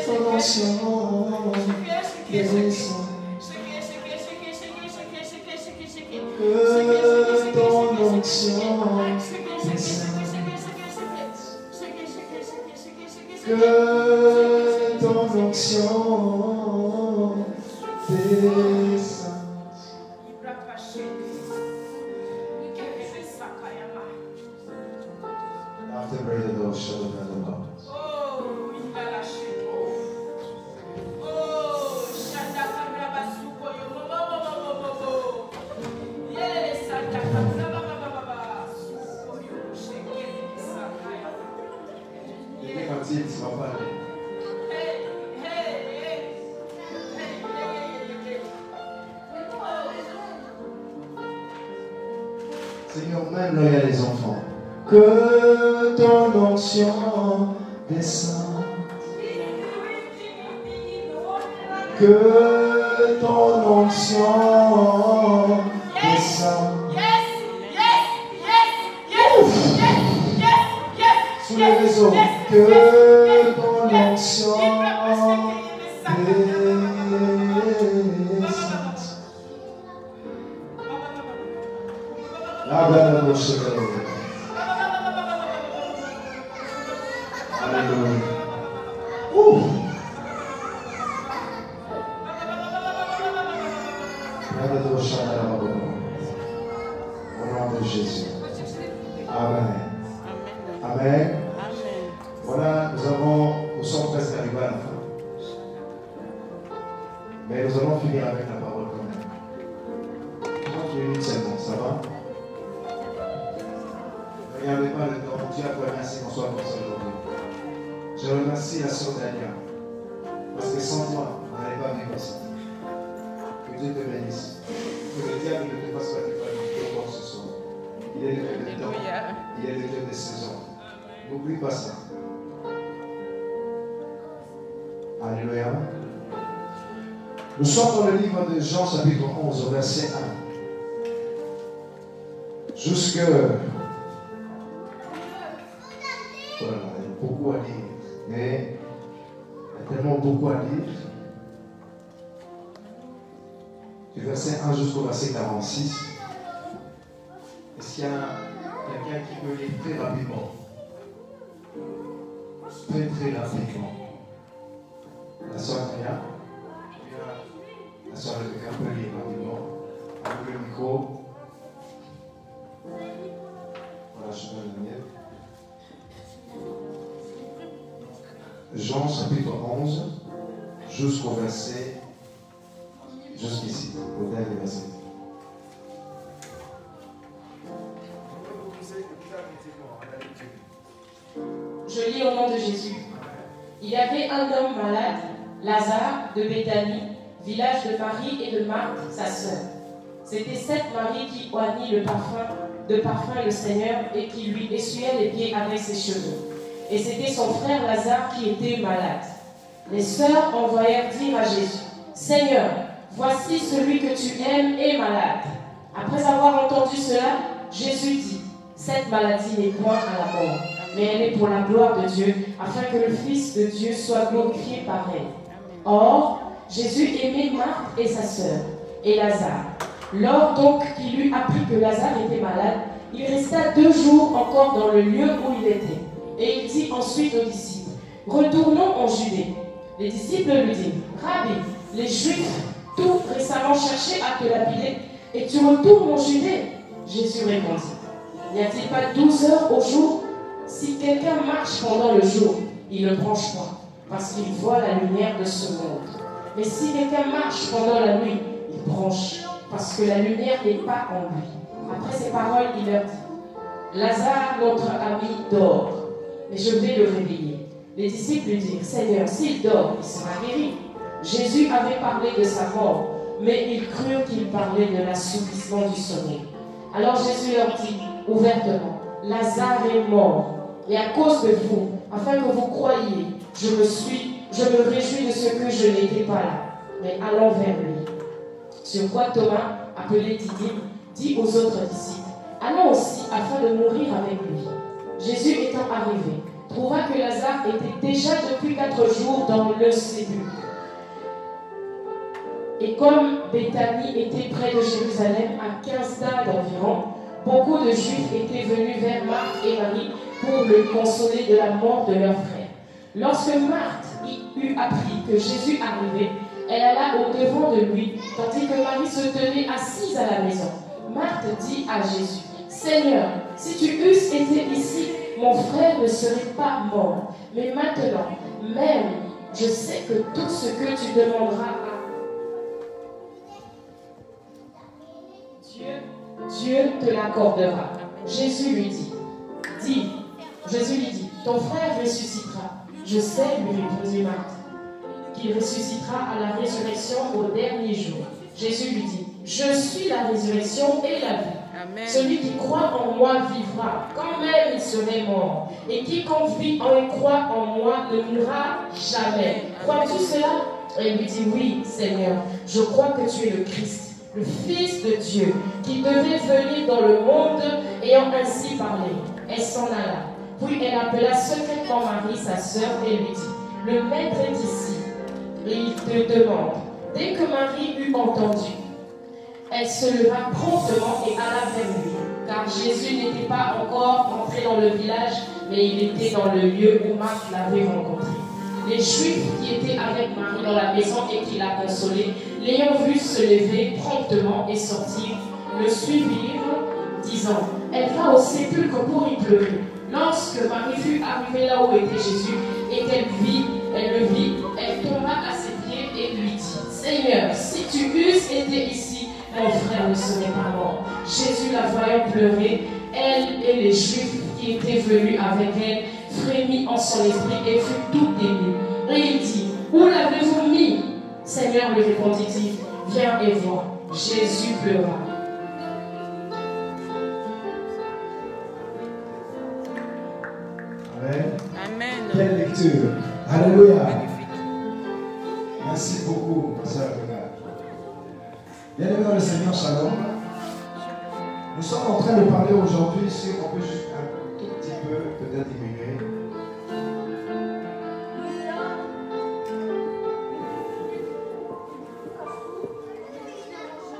Ton onction descend. Que ton onction descend. Que ton onction descend. After prayer, the Lord shall open the doors. Oh, il va lâcher. Oh, Shanda Kamraba Suko yo. Yes, Shanda Kamraba Suko yo. Sheke Sakaya. Les cantiques, tu vas parler. Seigneur, même là, il y a les enfants. Que ton onction descende. Que ton onction descende. Sous les réseaux. Que ton onction descende. La belle bouche de l'eau. Alléluia. Au nom de Jésus. Amen. Amen. Voilà, nous sommes presque arrivés à la fin. Mais nous allons finir avec la parole quand même. 30 minutes seulement, ça va? Ne regardez pas le temps. Dieu a permis qu'on soit comme ça aujourd'hui. Je remercie la sœur Dania. Parce que sans toi, on n'allait pas vivre ça. Que Dieu te bénisse. Que le diable ne te fasse pas du mal quoi que ce soit. Il est le Dieu des temps. Il est le Dieu des saisons. N'oublie pas ça. Alléluia. Nous sommes dans le livre de Jean, chapitre 11, verset 1. Jusque. Voilà, il y a beaucoup à lire. Mais il y a tellement beaucoup à lire. Du verset 1 jusqu'au verset 46. Est-ce qu'il y a quelqu'un qui peut lire très rapidement? Très rapidement. La soeur Maya, la soeur Rebecca peut lire rapidement. Avec le micro. Voilà, je donne le mien. Jean chapitre 11 jusqu'au verset, jusqu'ici, au dernier verset. lis au nom de Jésus. Il y avait un homme malade, Lazare de Béthanie, village de Marie et de Marthe, sa sœur. C'était cette Marie qui oignit de parfum le Seigneur et qui lui essuyait les pieds avec ses cheveux. Et c'était son frère Lazare qui était malade. Les sœurs envoyèrent dire à Jésus, « Seigneur, voici celui que tu aimes est malade. » Après avoir entendu cela, Jésus dit, « Cette maladie n'est point à la mort, mais elle est pour la gloire de Dieu, afin que le Fils de Dieu soit glorifié par elle. » Or, Jésus aimait Marthe et sa sœur, et Lazare. Lors donc qu'il eut appris que Lazare était malade, il resta 2 jours encore dans le lieu où il était. Et il dit ensuite aux disciples, « Retournons en Judée. » Les disciples lui disent, « Rabbi, les Juifs tout récemment cherchaient à te lapider, et tu retournes en Judée. » Jésus répondit, « N'y a-t-il pas 12 heures au jour? Si quelqu'un marche pendant le jour, il ne branche pas, parce qu'il voit la lumière de ce monde. Mais si quelqu'un marche pendant la nuit, il branche, parce que la lumière n'est pas en lui. » Après ces paroles, il leur dit, « Lazare, notre ami, dort, mais je vais le réveiller. » Les disciples lui dirent, « Seigneur, s'il dort, il sera guéri. » Jésus avait parlé de sa mort, mais ils crurent qu'il parlait de l'assouplissement du sommeil. Alors Jésus leur dit ouvertement, « Lazare est mort, et à cause de vous, afin que vous croyiez, je me réjouis de ce que je n'étais pas là, mais allons vers lui. » Sur quoi Thomas, appelé Didyme, dit aux autres disciples, « Allons aussi afin de mourir avec lui. » Jésus étant arrivé, trouva que Lazare était déjà depuis 4 jours dans le sépulcre. Et comme Béthanie était près de Jérusalem, à 15 stades environ, beaucoup de Juifs étaient venus vers Marthe et Marie pour le consoler de la mort de leur frère. Lorsque Marthe eut appris que Jésus arrivait, elle alla au-devant de lui, tandis que Marie se tenait assise à la maison. Marthe dit à Jésus, « Seigneur, si tu eusses été ici, mon frère ne serait pas mort. Mais maintenant, même, je sais que tout ce que tu demanderas à Dieu te l'accordera. » Jésus lui dit, ton frère ressuscitera. Je sais, lui répondit Marthe, qu'il ressuscitera à la résurrection au dernier jour. Jésus lui dit, je suis la résurrection et la vie. Amen. Celui qui croit en moi vivra, quand même il serait mort. Et quiconque vit et croit en moi ne mourra jamais. Crois-tu cela? Et il lui dit, oui, Seigneur, je crois que tu es le Christ, le Fils de Dieu, qui devait venir dans le monde, ayant ainsi parlé. Elle s'en alla. Puis elle appela secrètement Marie, sa sœur, et lui dit, le maître est ici, et il te demande. Dès que Marie eut entendu, elle se leva promptement et alla vers lui, car Jésus n'était pas encore entré dans le village, mais il était dans le lieu où Marthe l'avait rencontré. Les Juifs qui étaient avec Marie dans la maison et qui la consolaient, l'ayant vu se lever promptement et sortir, le suivirent, disant, elle va au sépulcre pour y pleurer. Lorsque Marie fut arrivée là où était Jésus et qu'elle le vit, elle tomba à ses pieds et lui dit, Seigneur, si tu eusses été ici, mon frère ne serait pas mort. Jésus la voyant pleurer, elle et les Juifs qui étaient venus avec elle, frémit en son esprit et fut tout ému. Et il dit, où l'avez-vous mis? Seigneur, lui répondit-il, viens et vois. Jésus pleura. Amen. Amen. Quelle lecture. Alléluia. Merci beaucoup, ma soeur. Bien-aimés dans le Seigneur, shalom. Nous sommes en train de parler aujourd'hui sur, on peut juste un tout petit peu peut-être diminuer.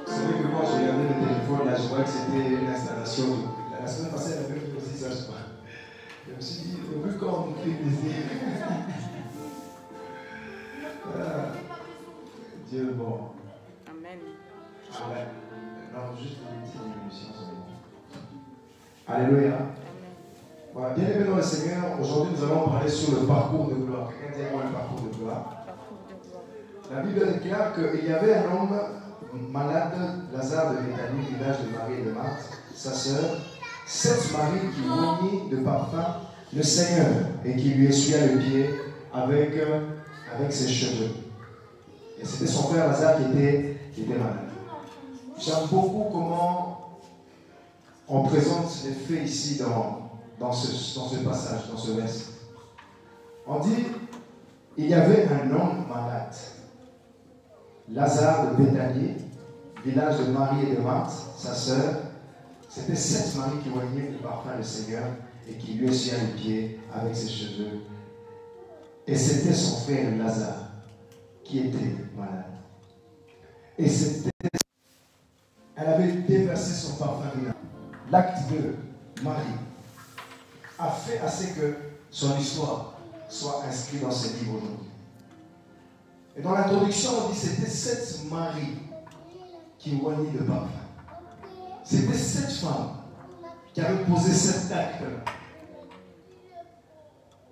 Vous savez que moi j'ai regardé le téléphone, là je vois que c'était une installation. La semaine passée, elle avait fait aussi ça, je crois. Je me suis dit, vu qu'on nous fait plaisir. Dieu est bon. Amen. Amen. Non, juste une petite diminution. Alléluia. Voilà, bien aimé dans le Seigneur, aujourd'hui nous allons parler sur le parcours de gloire. Quelqu'un dit moi le parcours de gloire. La Bible déclare qu'il y avait un homme malade, Lazare de Béthanie, village de Marie et de Marthe, sa sœur. Cette Marie qui oignit de parfum le Seigneur et qui lui essuya le pied avec ses cheveux. Et c'était son frère Lazare qui était malade. J'aime beaucoup comment on présente les faits ici dans ce passage, dans ce verset. On dit, il y avait un homme malade, Lazare de Béthanie, village de Marie et de Marthe, sa sœur. C'était cette Marie qui oignait le parfum du Seigneur et qui lui essuya les pieds avec ses cheveux. Et c'était son frère Lazare qui était malade. Et elle avait déversé son parfum. L'acte de Marie a fait assez que son histoire soit inscrite dans ce livre aujourd'hui. Et dans l'introduction, on dit que c'était cette Marie qui oignit le parfum. C'était cette femme qui avait posé cet acte.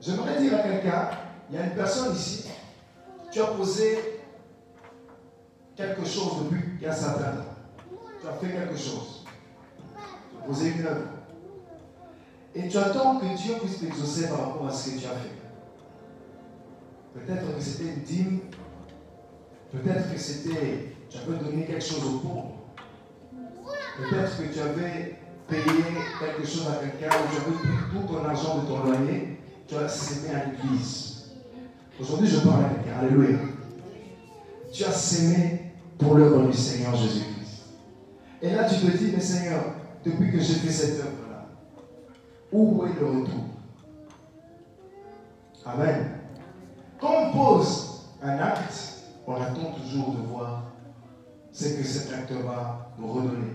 J'aimerais dire à quelqu'un, il y a une personne ici, tu as posé quelque chose depuis un certain temps. Tu as fait quelque chose. Tu as posé une œuvre. Et tu attends que Dieu puisse t'exaucer par rapport à ce que tu as fait. Peut-être que c'était une dîme. Peut-être que c'était, tu avais donné quelque chose aux pauvres. Peut-être que tu avais payé quelque chose à quelqu'un ou tu avais pris tout ton argent de ton loyer. Tu as sémé à l'église. Aujourd'hui, je parle à quelqu'un. Alléluia. Tu as sémé pour l'œuvre du Seigneur Jésus-Christ. Et là, tu te dis, mais Seigneur, depuis que j'ai fait cette œuvre-là, où est le retour? Amen. Quand on pose un acte, on attend toujours de voir ce que cet acte va nous redonner.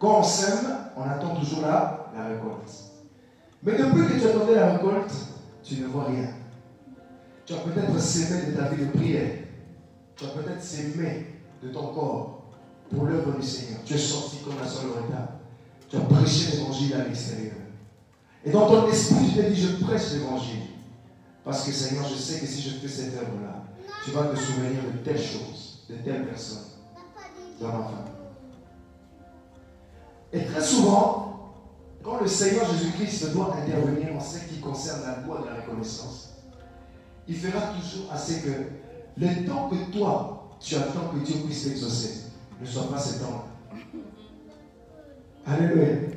Quand on sème, on attend toujours la récolte. Mais depuis que tu as donné la récolte, tu ne vois rien. Tu as peut-être sémé de ta vie de prière. Tu as peut-être sémé de ton corps pour l'œuvre du Seigneur. Tu es sorti comme la sœur Loretta. Tu as prêché l'évangile à l'extérieur. Et dans ton esprit, tu t'es dit, je prêche l'évangile. Parce que Seigneur, je sais que si je fais cette œuvre-là, tu vas te souvenir de telles choses, de telles personnes dans ma famille. Et très souvent, quand le Seigneur Jésus-Christ doit intervenir en ce qui concerne la loi de la reconnaissance, il fera toujours assez que le temps que toi, tu attends que Dieu puisse t'exaucer, ne soit pas ce temps. Alléluia.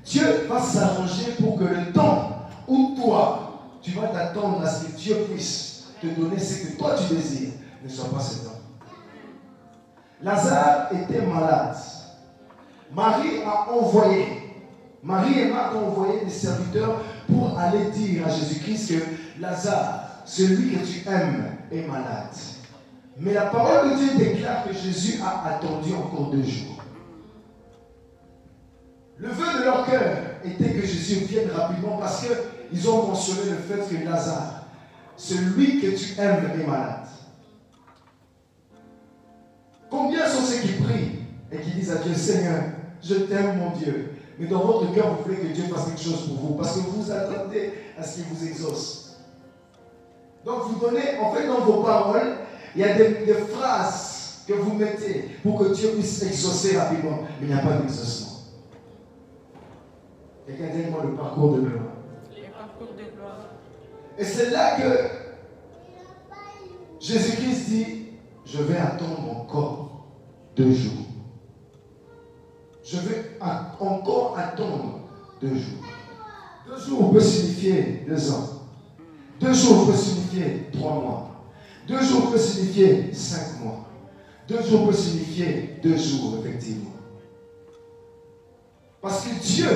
Dieu va s'arranger pour que le temps où toi, tu vas t'attendre à ce que Dieu puisse te donner ce que toi tu désires, ne soit pas ce temps. Lazare était malade. Marie et Marthe ont envoyé des serviteurs pour aller dire à Jésus-Christ que Lazare, celui que tu aimes, est malade. Mais la parole de Dieu déclare que Jésus a attendu encore 2 jours. Le vœu de leur cœur était que Jésus vienne rapidement parce qu'ils ont mentionné le fait que Lazare, celui que tu aimes, est malade. Combien sont ceux qui prient et qui disent à Dieu, Seigneur, je t'aime mon Dieu, mais dans votre cœur vous voulez que Dieu fasse quelque chose pour vous parce que vous attendez à ce qu'il vous exauce. Donc vous donnez, en fait dans vos paroles, il y a des phrases que vous mettez pour que Dieu puisse exaucer rapidement, mais il n'y a pas d'exaucement. Quelqu'un dit moi le parcours de gloire. Le parcours de gloire. Et c'est là que Jésus-Christ dit, je vais attendre encore 2 jours. Je vais encore attendre 2 jours. 2 jours peut signifier 2 ans. 2 jours peut signifier 3 mois. 2 jours peut signifier 5 mois. 2 jours peut signifier 2 jours, effectivement. Parce que Dieu,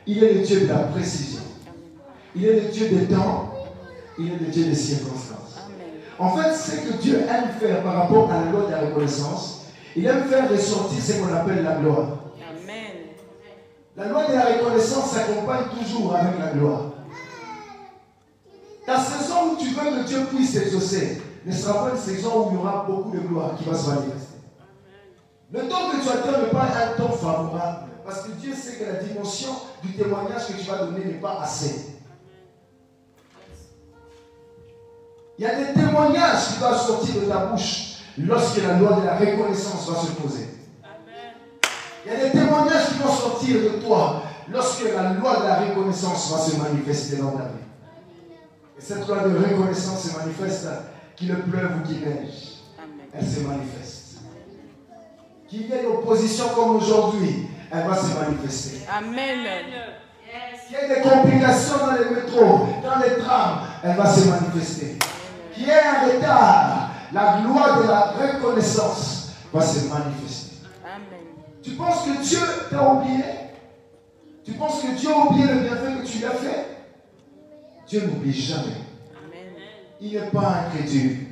il est le Dieu de la précision. Il est le Dieu des temps. Il est le Dieu des circonstances. En fait, ce que Dieu aime faire par rapport à la loi de la reconnaissance, il aime faire ressortir ce qu'on appelle la gloire. Amen. La loi de la reconnaissance s'accompagne toujours avec la gloire. La saison où tu veux que Dieu puisse s'exaucer ne sera pas une saison où il y aura beaucoup de gloire qui va se manifester. Le temps que tu attends n'est pas un temps favorable. Parce que Dieu sait que la dimension du témoignage que tu vas donner n'est pas assez. Il y a des témoignages qui doivent sortir de ta bouche lorsque la loi de la reconnaissance va se poser. Il y a des témoignages qui vont sortir de toi lorsque la loi de la reconnaissance va se manifester dans ta vie. Et cette loi de reconnaissance se manifeste, qu'il pleuve ou qu'il neige. Elle se manifeste. Qu'il y ait une opposition comme aujourd'hui, elle va se manifester. Amen. Qu'il y ait des complications dans les métros, dans les trams, elle va se manifester. Qu'il y ait un retard, la loi de la reconnaissance va se manifester. Amen. Tu penses que Dieu t'a oublié? Tu penses que Dieu a oublié le bienfait que tu lui as fait? Dieu n'oublie jamais. Amen. Il n'est pas incrédule.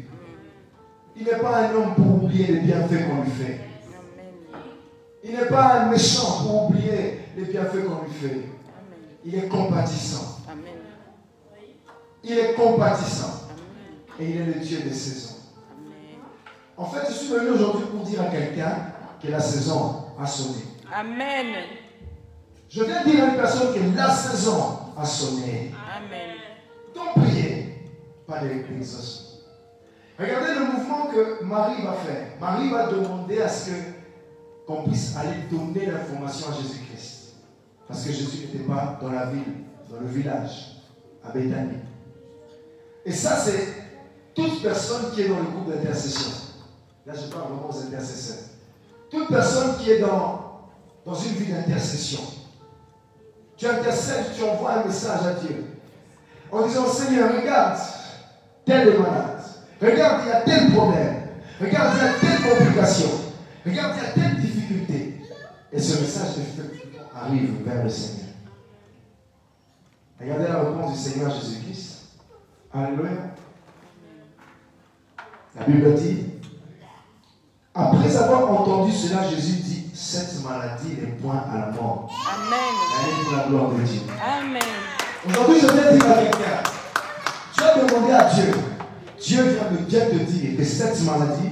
Il n'est pas un homme pour oublier les bienfaits qu'on lui fait. Amen. Il n'est pas un méchant pour oublier les bienfaits qu'on lui fait. Amen. Il est compatissant. Amen. Il est compatissant. Amen. Et il est le Dieu des saisons. Amen. En fait, je suis venu aujourd'hui pour dire à quelqu'un que la saison a sonné. Amen. Je viens dire à une personne que la saison a sonné. Amen. Donc priez, pas d'exaucement. Regardez le mouvement que Marie va faire. Marie va demander à ce qu'on puisse aller donner l'information à Jésus-Christ. Parce que Jésus n'était pas dans la ville, dans le village, à Béthanie. Et ça, c'est toute personne qui est dans le groupe d'intercession. Là, je parle vraiment aux intercesseurs. Toute personne qui est dans une vie d'intercession. Tu intercèdes, tu envoies un message à Dieu. En disant, Seigneur, regarde, tel est malade. Regarde, il y a tel problème. Regarde, il y a telle complication. Regarde, il y a telle difficulté. Et ce message arrive vers le Seigneur. Regardez la réponse du Seigneur Jésus-Christ. Alléluia. La Bible dit, après avoir entendu cela, Jésus dit, cette maladie n'est point à la mort. Amen. Elle est pour la gloire de Dieu. Amen. Aujourd'hui, je viens dire à quelqu'un, tu as demandé à Dieu. Dieu vient te dire que cette maladie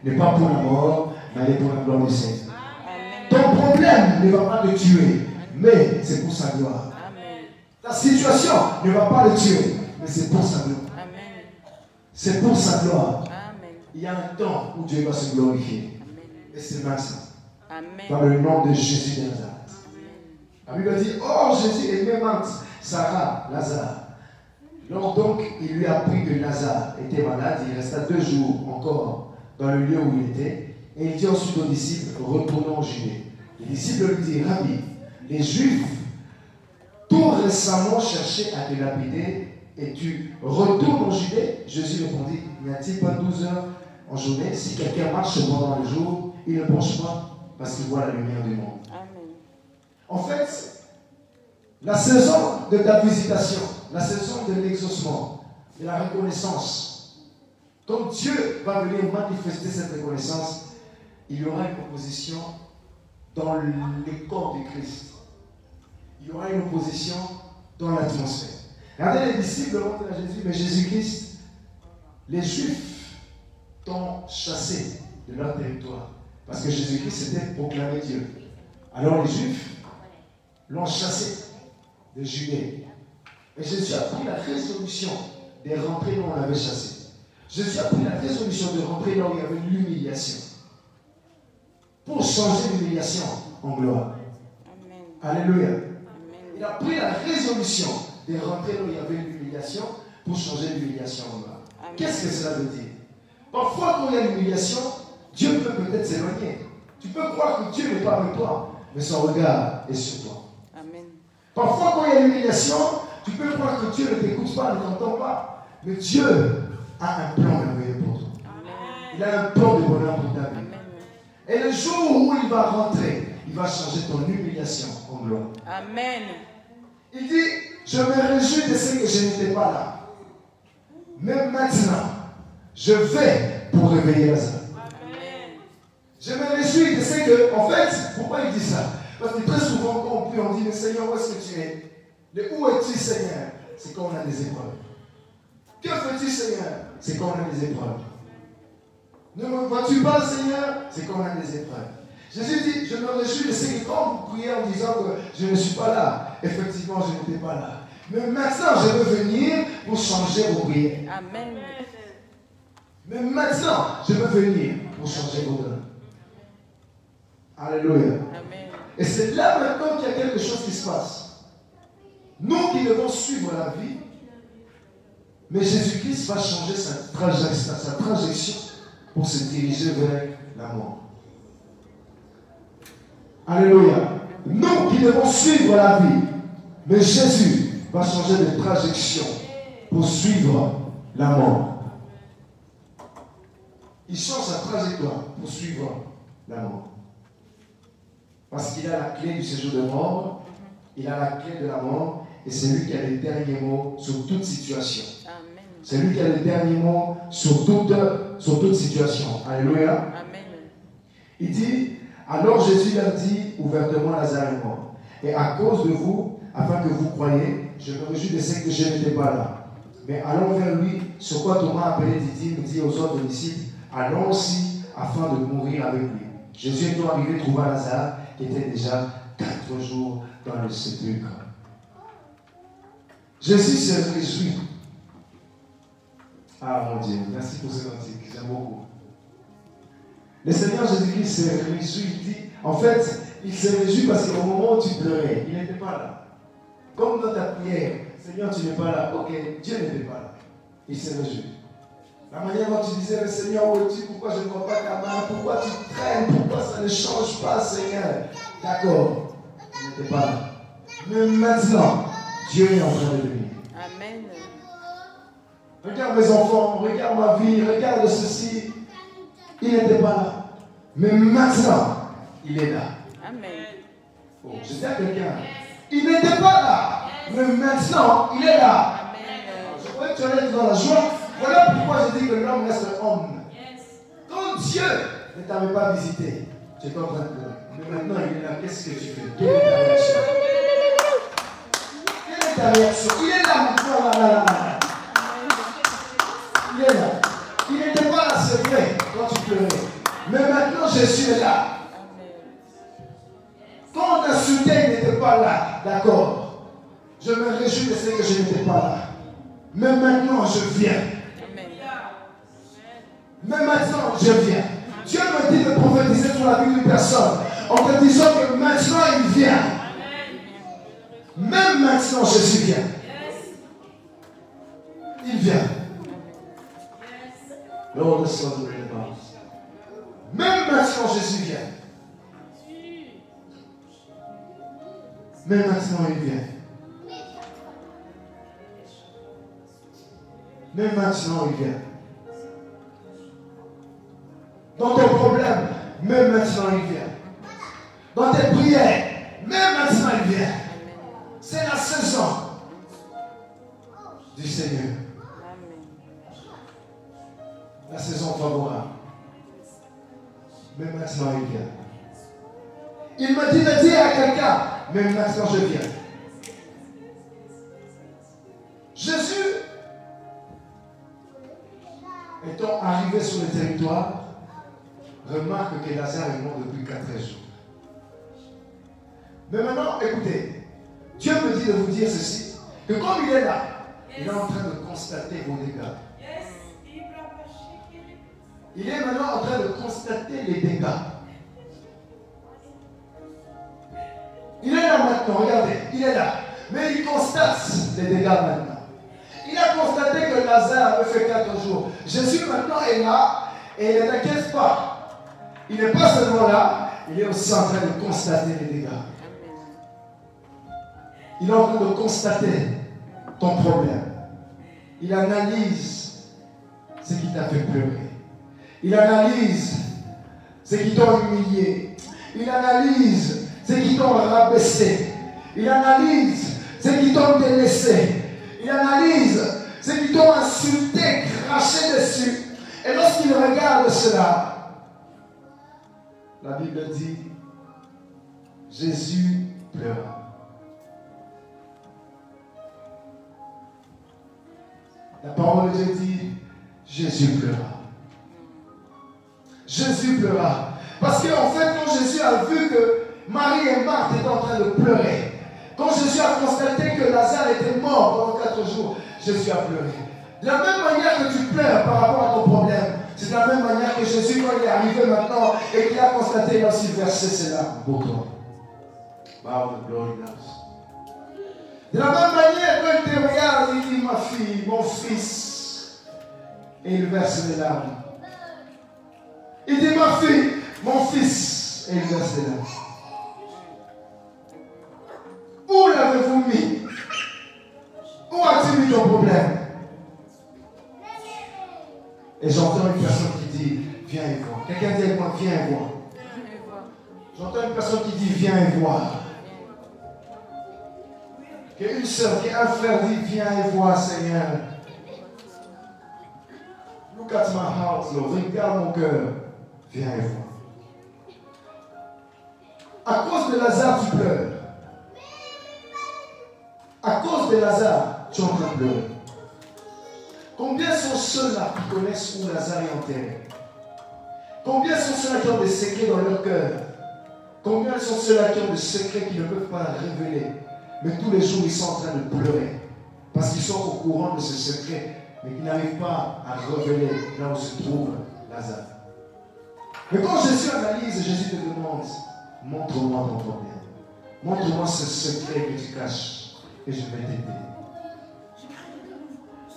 n'est pas pour la mort, mais elle est pour la gloire du Seigneur. Amen. Ton problème ne va pas te tuer, mais c'est pour sa gloire. Amen. Ta situation ne va pas le tuer, mais c'est pour sa gloire. Amen. C'est pour sa gloire. Amen. Il y a un temps où Dieu va se glorifier. Amen. Et c'est maintenant. Amen. Dans le nom de Jésus de Nazareth. La Bible dit, oh Jésus est même Sarah, Lazare. Donc, il lui a appris que Lazare était malade. Il resta 2 jours encore dans le lieu où il était. Et il dit ensuite aux disciples, retournons en Judée. Les disciples lui disent, Rabbi, les Juifs, tout récemment cherchaient à te lapider et tu retournes en Judée? Jésus répondit, n'y a-t-il pas 12 heures en journée? Si quelqu'un marche pendant le jour, il ne penche pas parce qu'il voit la lumière du monde. Amen. En fait, la saison de ta visitation, la saison de l'exaucement, de la reconnaissance, quand Dieu va venir manifester cette reconnaissance, il y aura une opposition dans le corps du Christ. Il y aura une opposition dans l'atmosphère. Regardez les disciples demandent à Jésus, mais Jésus-Christ, les Juifs t'ont chassé de leur territoire. Parce que Jésus-Christ était proclamé Dieu. Alors les Juifs l'ont chassé de Judée. Et Jésus a pris la résolution de rentrer là où on l'avait chassé. Jésus a pris la résolution de rentrer là où il y avait l'humiliation. Pour changer l'humiliation en gloire. Amen. Alléluia. Amen. Il a pris la résolution de rentrer là où il y avait l'humiliation pour changer l'humiliation en gloire. Amen. Qu'est-ce que cela veut dire? Parfois, quand il y a l'humiliation, Dieu peut peut-être s'éloigner. Tu peux croire que Dieu n'est pas avec toi, mais son regard est sur toi. Amen. Parfois, quand il y a l'humiliation, tu peux croire que Dieu ne t'écoute pas, ne t'entend pas. Mais Dieu a un plan merveilleux pour toi. Amen. Il a un plan de bonheur pour ta vie. Amen. Et le jour où il va rentrer, il va changer ton humiliation en gloire. Amen. Il dit, je me réjouis de ce que je n'étais pas là. Mais maintenant, je vais pour réveiller Lazare. Amen. Je me réjouis de ce que, en fait, pourquoi il dit ça? Parce que très souvent, quand on dit, mais Seigneur, où est-ce que tu es? Où es-tu, Seigneur? C'est quand on a des épreuves. Que fais-tu, Seigneur? C'est quand on a des épreuves. Ne me vois-tu pas, Seigneur? C'est quand on a des épreuves. Jésus dit, je me réjouis de ce que quand vous priez en disant que je ne suis pas là, effectivement, je n'étais pas là. Mais maintenant, je veux venir pour changer vos prières. Amen. Mais maintenant, je veux venir pour changer vos dons. Alléluia. Amen. Et c'est là maintenant qu'il y a quelque chose qui se passe. Nous qui devons suivre la vie, mais Jésus-Christ va changer sa trajectoire pour se diriger vers la mort. Alléluia. Nous qui devons suivre la vie, mais Jésus va changer de trajectoire pour suivre la mort. Il change sa trajectoire pour suivre la mort. Parce qu'il a la clé du séjour de mort, il a la clé de la mort, et c'est lui qui a les derniers mots sur toute situation. Amen. C'est lui qui a les derniers mots sur toute situation. Alléluia. Amen. Il dit, alors Jésus leur dit ouvertement, Lazare est mort. Et à cause de vous, afin que vous croyiez, je me réjouis de ce que je n'étais pas là. Mais allons vers lui, sur quoi Thomas appelé Didyme dit aux autres disciples, allons aussi afin de mourir avec lui. Jésus étant arrivé trouva Lazare qui était déjà 4 jours dans le sépulcre. Jésus se réjouit. Ah mon Dieu, merci pour ce cantique, j'aime beaucoup. Le Seigneur Jésus-Christ se réjouit, il dit, en fait, il se réjouit parce qu'au moment où tu pleurais, il n'était pas là. Comme dans ta prière, Seigneur, tu n'es pas là. Ok, Dieu n'était pas là. Il se réjouit. La manière dont tu disais, Seigneur, où es-tu? Pourquoi je ne vois pas ta main? Pourquoi tu traînes? Pourquoi ça ne change pas, Seigneur? D'accord, il n'était pas là. Mais maintenant, Dieu est en train de venir. Amen. Regarde mes enfants, regarde ma vie, regarde ceci. Il n'était pas là. Mais maintenant, il est là. Amen. Oh, je dis à quelqu'un, il n'était pas là. Mais maintenant, il est là. Amen. Je crois que tu allais être dans la joie. Voilà pourquoi je dis que l'homme reste homme. Quand Dieu ne t'avait pas visité, tu étais en train de pleurer. Mais maintenant, il est là. Qu'est-ce que tu fais? Quelle est ta réaction? Quelle est ta réaction? Il est là maintenant. Là. Il est là. Il n'était pas là, c'est vrai, quand tu pleurais. Mais maintenant, Jésus est là. Quand on t'insultait, il n'était pas là. D'accord. Je me réjouis de ce que je n'étais pas là. Mais maintenant, je viens. Mais maintenant, je viens. Dieu me dit de prophétiser sur la vie d'une personne en te disant que maintenant, il vient. Même maintenant, Jésus vient. Il vient. Lord, the Son of the Même maintenant, Jésus vient. Mais maintenant, il vient. Mais maintenant, il vient. Dans ton problème, même maintenant, il vient. Dans tes prières, même maintenant, il vient. C'est la saison du Seigneur. La saison favorable. Mais maintenant, il vient. Il me dit de dire à quelqu'un, mais maintenant, je viens. Jésus, étant arrivé sur le territoire, remarque que Lazare est mort depuis 4 jours. Mais maintenant, écoutez, Dieu me dit de vous dire ceci, que comme il est là, il est en train de constater vos dégâts. Il est maintenant en train de constater les dégâts. Il est là maintenant, regardez, il est là. Mais il constate les dégâts maintenant. Il a constaté que Lazare avait fait 4 jours. Jésus maintenant est là et il ne t'inquiète pas. Il n'est pas seulement là, il est aussi en train de constater les dégâts. Il est en train de constater ton problème. Il analyse ce qui t'a fait pleurer. Il analyse ce qui t'ont humilié. Il analyse ce qui t'ont rabaissé. Il analyse ce qui t'ont délaissé. Il analyse ce qui t'ont insulté, craché dessus. Et lorsqu'il regarde cela, la Bible dit, Jésus pleura. La parole de Dieu dit, Jésus pleura. Jésus pleura. Parce qu'en fait, quand Jésus a vu que Marie et Marthe étaient en train de pleurer, quand Jésus a constaté que Lazare était mort pendant 4 jours, Jésus a pleuré. De la même manière que tu pleures par rapport à ton problème, c'est de la même manière que Jésus, quand il est arrivé maintenant et qu'il a constaté, il a aussi versé ses larmes pour toi. Wow, the glory now. De la même manière, quand il te regarde, il dit, ma fille, mon fils, et il verse les larmes. Il dit, ma fille, mon fils, et il verse les larmes. Où l'avez-vous mis? Où as-tu mis ton problème? Et j'entends une personne qui dit, viens et vois. Quelqu'un dit avec moi, viens et vois. J'entends une personne qui dit, viens et vois. Qu'une sœur, qu'un frère dit, viens et vois, Seigneur. Look at my heart, Lord. Regarde mon cœur. Viens et vois. À cause de Lazare, tu pleures. À cause de Lazare, tu es en train de pleurer. Combien sont ceux-là qui connaissent où Lazare est enterré? Combien sont ceux-là qui ont des secrets dans leur cœur? Combien sont ceux-là qui ont des secrets qu'ils ne peuvent pas révéler? Mais tous les jours, ils sont en train de pleurer. Parce qu'ils sont au courant de ce secret, mais qu'ils n'arrivent pas à révéler là où se trouve Lazare. Mais quand Jésus analyse, Jésus te demande, montre-moi ton problème. Montre-moi ce secret que tu caches. Et je vais t'aider.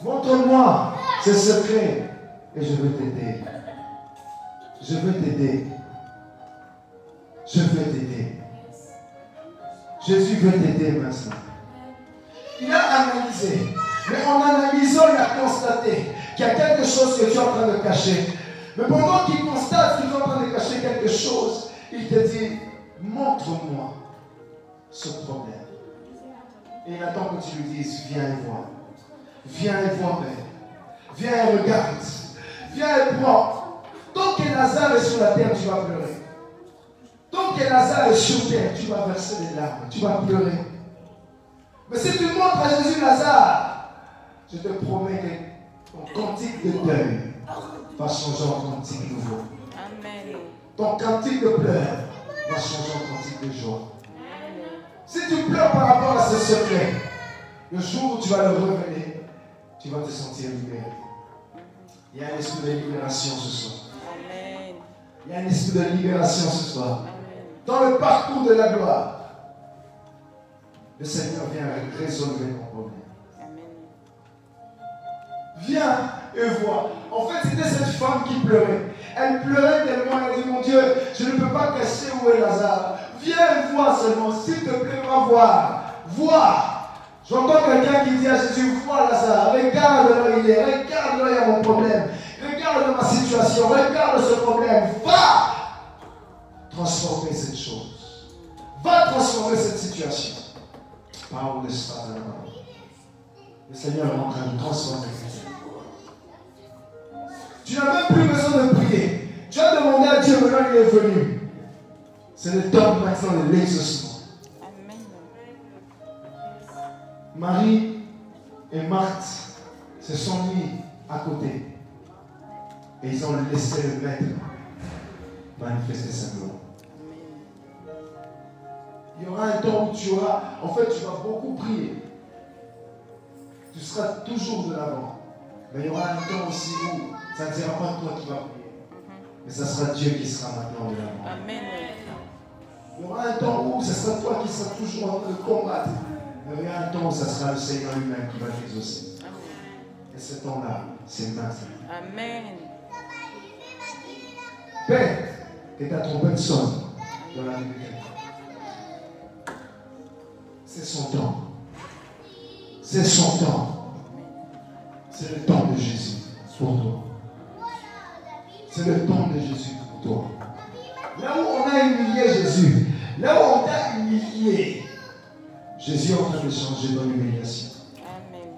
Montre-moi ce secret et je vais t'aider. Je vais t'aider. Je vais t'aider. Jésus veut t'aider maintenant. Il a analysé. Mais en analysant, il a constaté qu'il y a quelque chose que tu es en train de cacher. Mais pendant qu'il constate que tu es en train de cacher quelque chose, il te dit, montre-moi ce problème. Et il attend que tu lui dises, viens et vois. Viens et vois, Père. Viens et regarde. Viens et prends. Tant que Lazare est sur la terre, tu vas pleurer. Tant que Lazare est sur terre, tu vas verser des larmes. Tu vas pleurer. Mais si tu montres à Jésus Lazare, je te promets que ton cantique de deuil va changer en cantique nouveau. Amen. Ton cantique de pleurs va changer en cantique de joie. Si tu pleures par rapport à ce secret, le jour où tu vas le révéler, tu vas te sentir libéré. Il y a un esprit de libération ce soir. Amen. Il y a un esprit de libération ce soir. Amen. Dans le parcours de la gloire, le Seigneur vient résoudre ton problème. Amen. Viens et vois. En fait, c'était cette femme qui pleurait. Elle pleurait tellement, elle dit, mon Dieu, je ne peux pas cacher où est Lazare. Viens et vois seulement, s'il te plaît, va voir. Vois. J'entends quelqu'un qui dit à Jésus, vois Lazare, regarde là où il est, regarde là où il y a mon problème, regarde ma situation, regarde ce problème. Va transformer cette chose. Va transformer cette situation. Parole de Satan. Le Seigneur est en train de transformer cette situation. Tu n'as même plus besoin de prier. Tu as demandé à Dieu, maintenant il est venu. C'est le temps maintenant de l'exaucement. Amen. Marie et Marthe se sont mis à côté. Et ils ont laissé le Maître manifester sa gloire. Il y aura un temps où tu auras, en fait, tu vas beaucoup prier. Tu seras toujours de l'avant. Mais il y aura un temps aussi où ça ne sera pas toi qui vas prier. Mais ça sera Dieu qui sera maintenant de l'avant. Amen. Il y aura un temps où ce sera toi qui seras toujours en train de combattre. Mais il y aura un temps où ce sera le Seigneur lui-même qui va t'exaucer. Et ce temps-là, c'est maintenant. Amen. Père, que ta trompette sonne dans la vie de quelqu'un. C'est son temps. C'est son temps. C'est le temps de Jésus pour toi. C'est le temps de Jésus pour toi. Là où on a humilié Jésus, là où on t'a humilié, Jésus est en train de changer dans l'humiliation. Amen.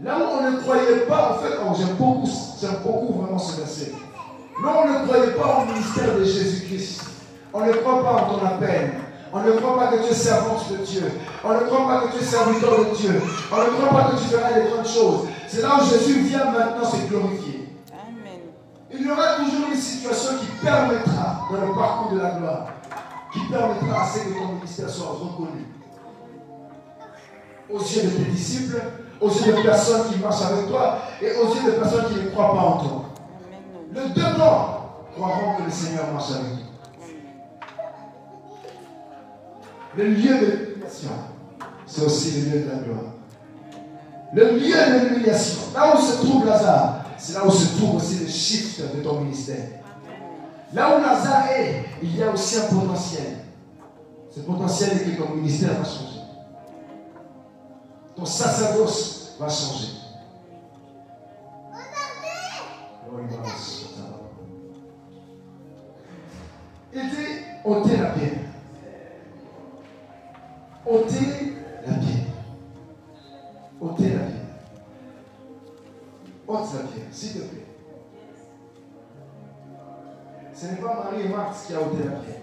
Là où on ne croyait pas, en fait, j'aime beaucoup vraiment ce verset. Là où on ne croyait pas au ministère de Jésus-Christ. On ne croit pas en ton appel. On ne croit pas que tu es servante de Dieu. On ne croit pas que tu es serviteur de Dieu. On ne croit pas que tu feras des grandes choses. C'est là où Jésus vient maintenant se glorifier. Amen. Il y aura toujours une situation qui permettra, dans le parcours de la gloire, qui permettra à ce que ton ministère soit reconnu. Aux yeux de tes disciples, aux yeux des personnes qui marchent avec toi et aux yeux des personnes qui ne croient pas en toi. Amen. Les deux camps croiront que le Seigneur marche avec toi. Le lieu de l'humiliation, c'est aussi le lieu de la gloire. Le lieu de l'humiliation, là où se trouve Lazare, c'est là où se trouve aussi le shift de ton ministère. Là où Lazare est, il y a aussi un potentiel. Ce potentiel est que ton ministère va changer. Ton sacerdoce va changer. Il dit, ôtez la pierre. Ôtez la pierre. Ôtez la pierre. Ôte la pierre, s'il te plaît. Ce n'est pas Marie et Marthe qui a ôté la pierre.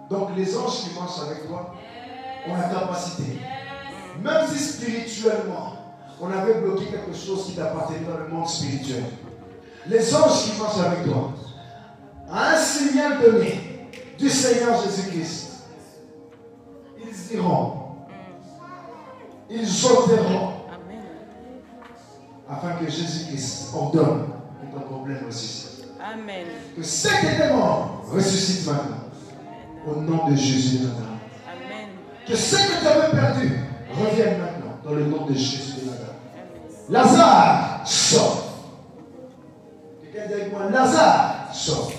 Donc les anges qui marchent avec toi ont la capacité. Même si spirituellement, on avait bloqué quelque chose qui t'appartenait dans le monde spirituel. Les anges qui marchent avec toi, à un signal donné du Seigneur Jésus-Christ, ils iront, ils ôteront, afin que Jésus-Christ ordonne que ton problème ressuscite. Amen. Que ce qui était mort ressuscite maintenant. Au nom de Jésus de Nazareth. Amen. Que ce que tu avais perdu revienne maintenant dans le nom de Jésus de Nazareth. Lazare, sort. Quelqu'un dit avec moi, Lazare, sort.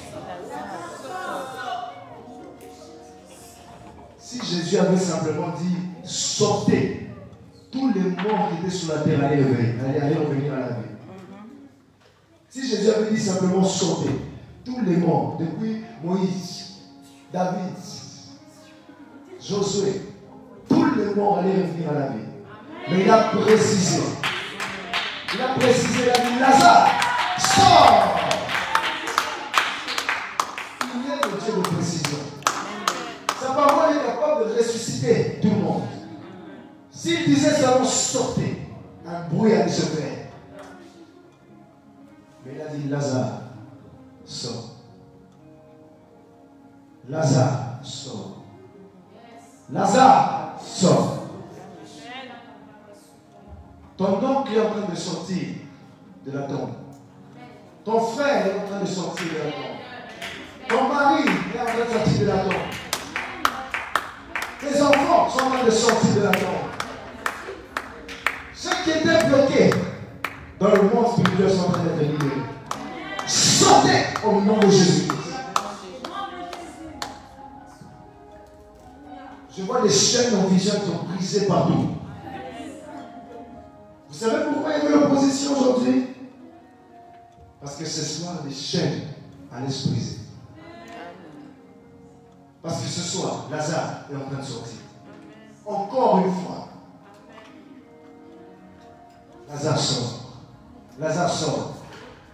Si Jésus avait simplement dit, sortez, tous les morts qui étaient sur la terre allaient revenir à la vie. Si Jésus avait dit simplement sortez, tous les morts, depuis Moïse, David, Josué, tous les morts allaient revenir à la vie. Mais il a précisé. Il a précisé, il a dit, Lazare, sors. Il est le Dieu de précision. Sa parole est capable de ressusciter tout le monde. S'il disait seulement sortez, un bruit allait se faire. Mais il a dit, Lazare, sors. Lazare, sort. Lazare, sort. Ton oncle est en train de sortir de la tombe. Ton frère est en train de sortir de la tombe. Ton mari est en train de sortir de la tombe. Tes enfants sont en train de sortir de la tombe. Ceux qui étaient bloqués dans le monde spirituel sont en train d'être libérés. Sortez au nom de Jésus-Christ. Je vois les chaînes en vision qui sont brisées partout. Vous savez pourquoi il y a de l'opposition aujourd'hui? Parce que ce soir, les chaînes allaient se briser. Parce que ce soir, Lazare est en train de sortir. Encore une fois. Lazare sort. Lazare sort.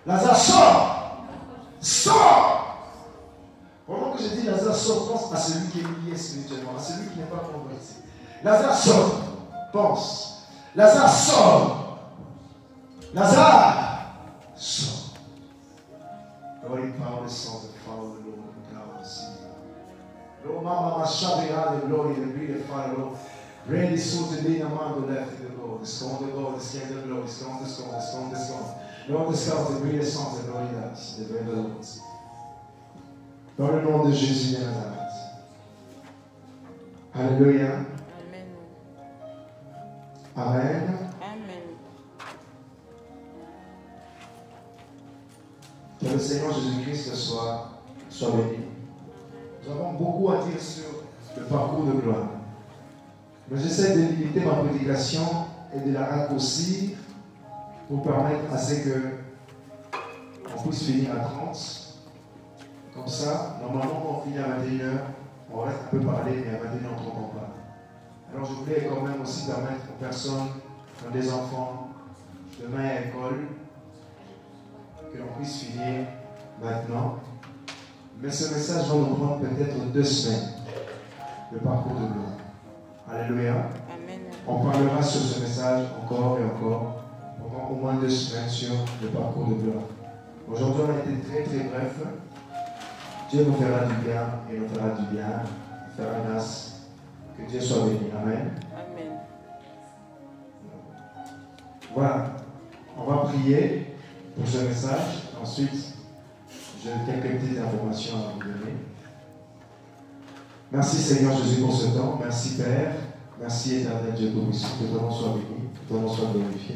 Lazare sort. Sort. Pendant que je dis Lazare sort, pense à celui qui est lié spirituellement, à celui qui n'est pas converti. Lazare sort. Pense. Lazare sort. Lazare sort. Lord, empower the sons and follow the Lord and God will see. Lord, Mama, Shabira, the glory, the beauty, Father, Lord. Ready soon to be among the left of the Lord. The scorn of the Lord, the skin of the Lord, the scorn, the scorn, the scorn, the scorn. Lord, the scorn, the beauty, the sons, the glory, the very Lord. Dans le nom de Jésus de Nazareth. Alléluia. Amen. Amen. Amen. Que le Seigneur Jésus-Christ soit béni. Nous avons beaucoup à dire sur le parcours de gloire. Mais j'essaie de limiter ma prédication et de la raccourcir pour permettre à ce qu'on puisse finir à 30. Comme ça, normalement, quand on finit à 21h, on reste un peu parler, mais à 21h, on ne comprend pas. Alors, je voulais quand même aussi permettre aux personnes qui ont des enfants demain à l'école que l'on puisse finir maintenant. Mais ce message va nous prendre peut-être 2 semaines, le parcours de gloire. Alléluia. Amen. On parlera sur ce message encore et encore pendant au moins 2 semaines sur le parcours de gloire. Aujourd'hui, on a été très très bref. Dieu nous fera du bien et nous fera du bien. Il fera grâce. Que Dieu soit béni. Amen. Amen. Voilà. On va prier pour ce message. Ensuite, j'ai quelques petites informations à vous donner. Merci Seigneur Jésus pour ce temps. Merci Père. Merci éternel Dieu Tout-Puissant. Que ton nom soit béni, que ton nom soit glorifié.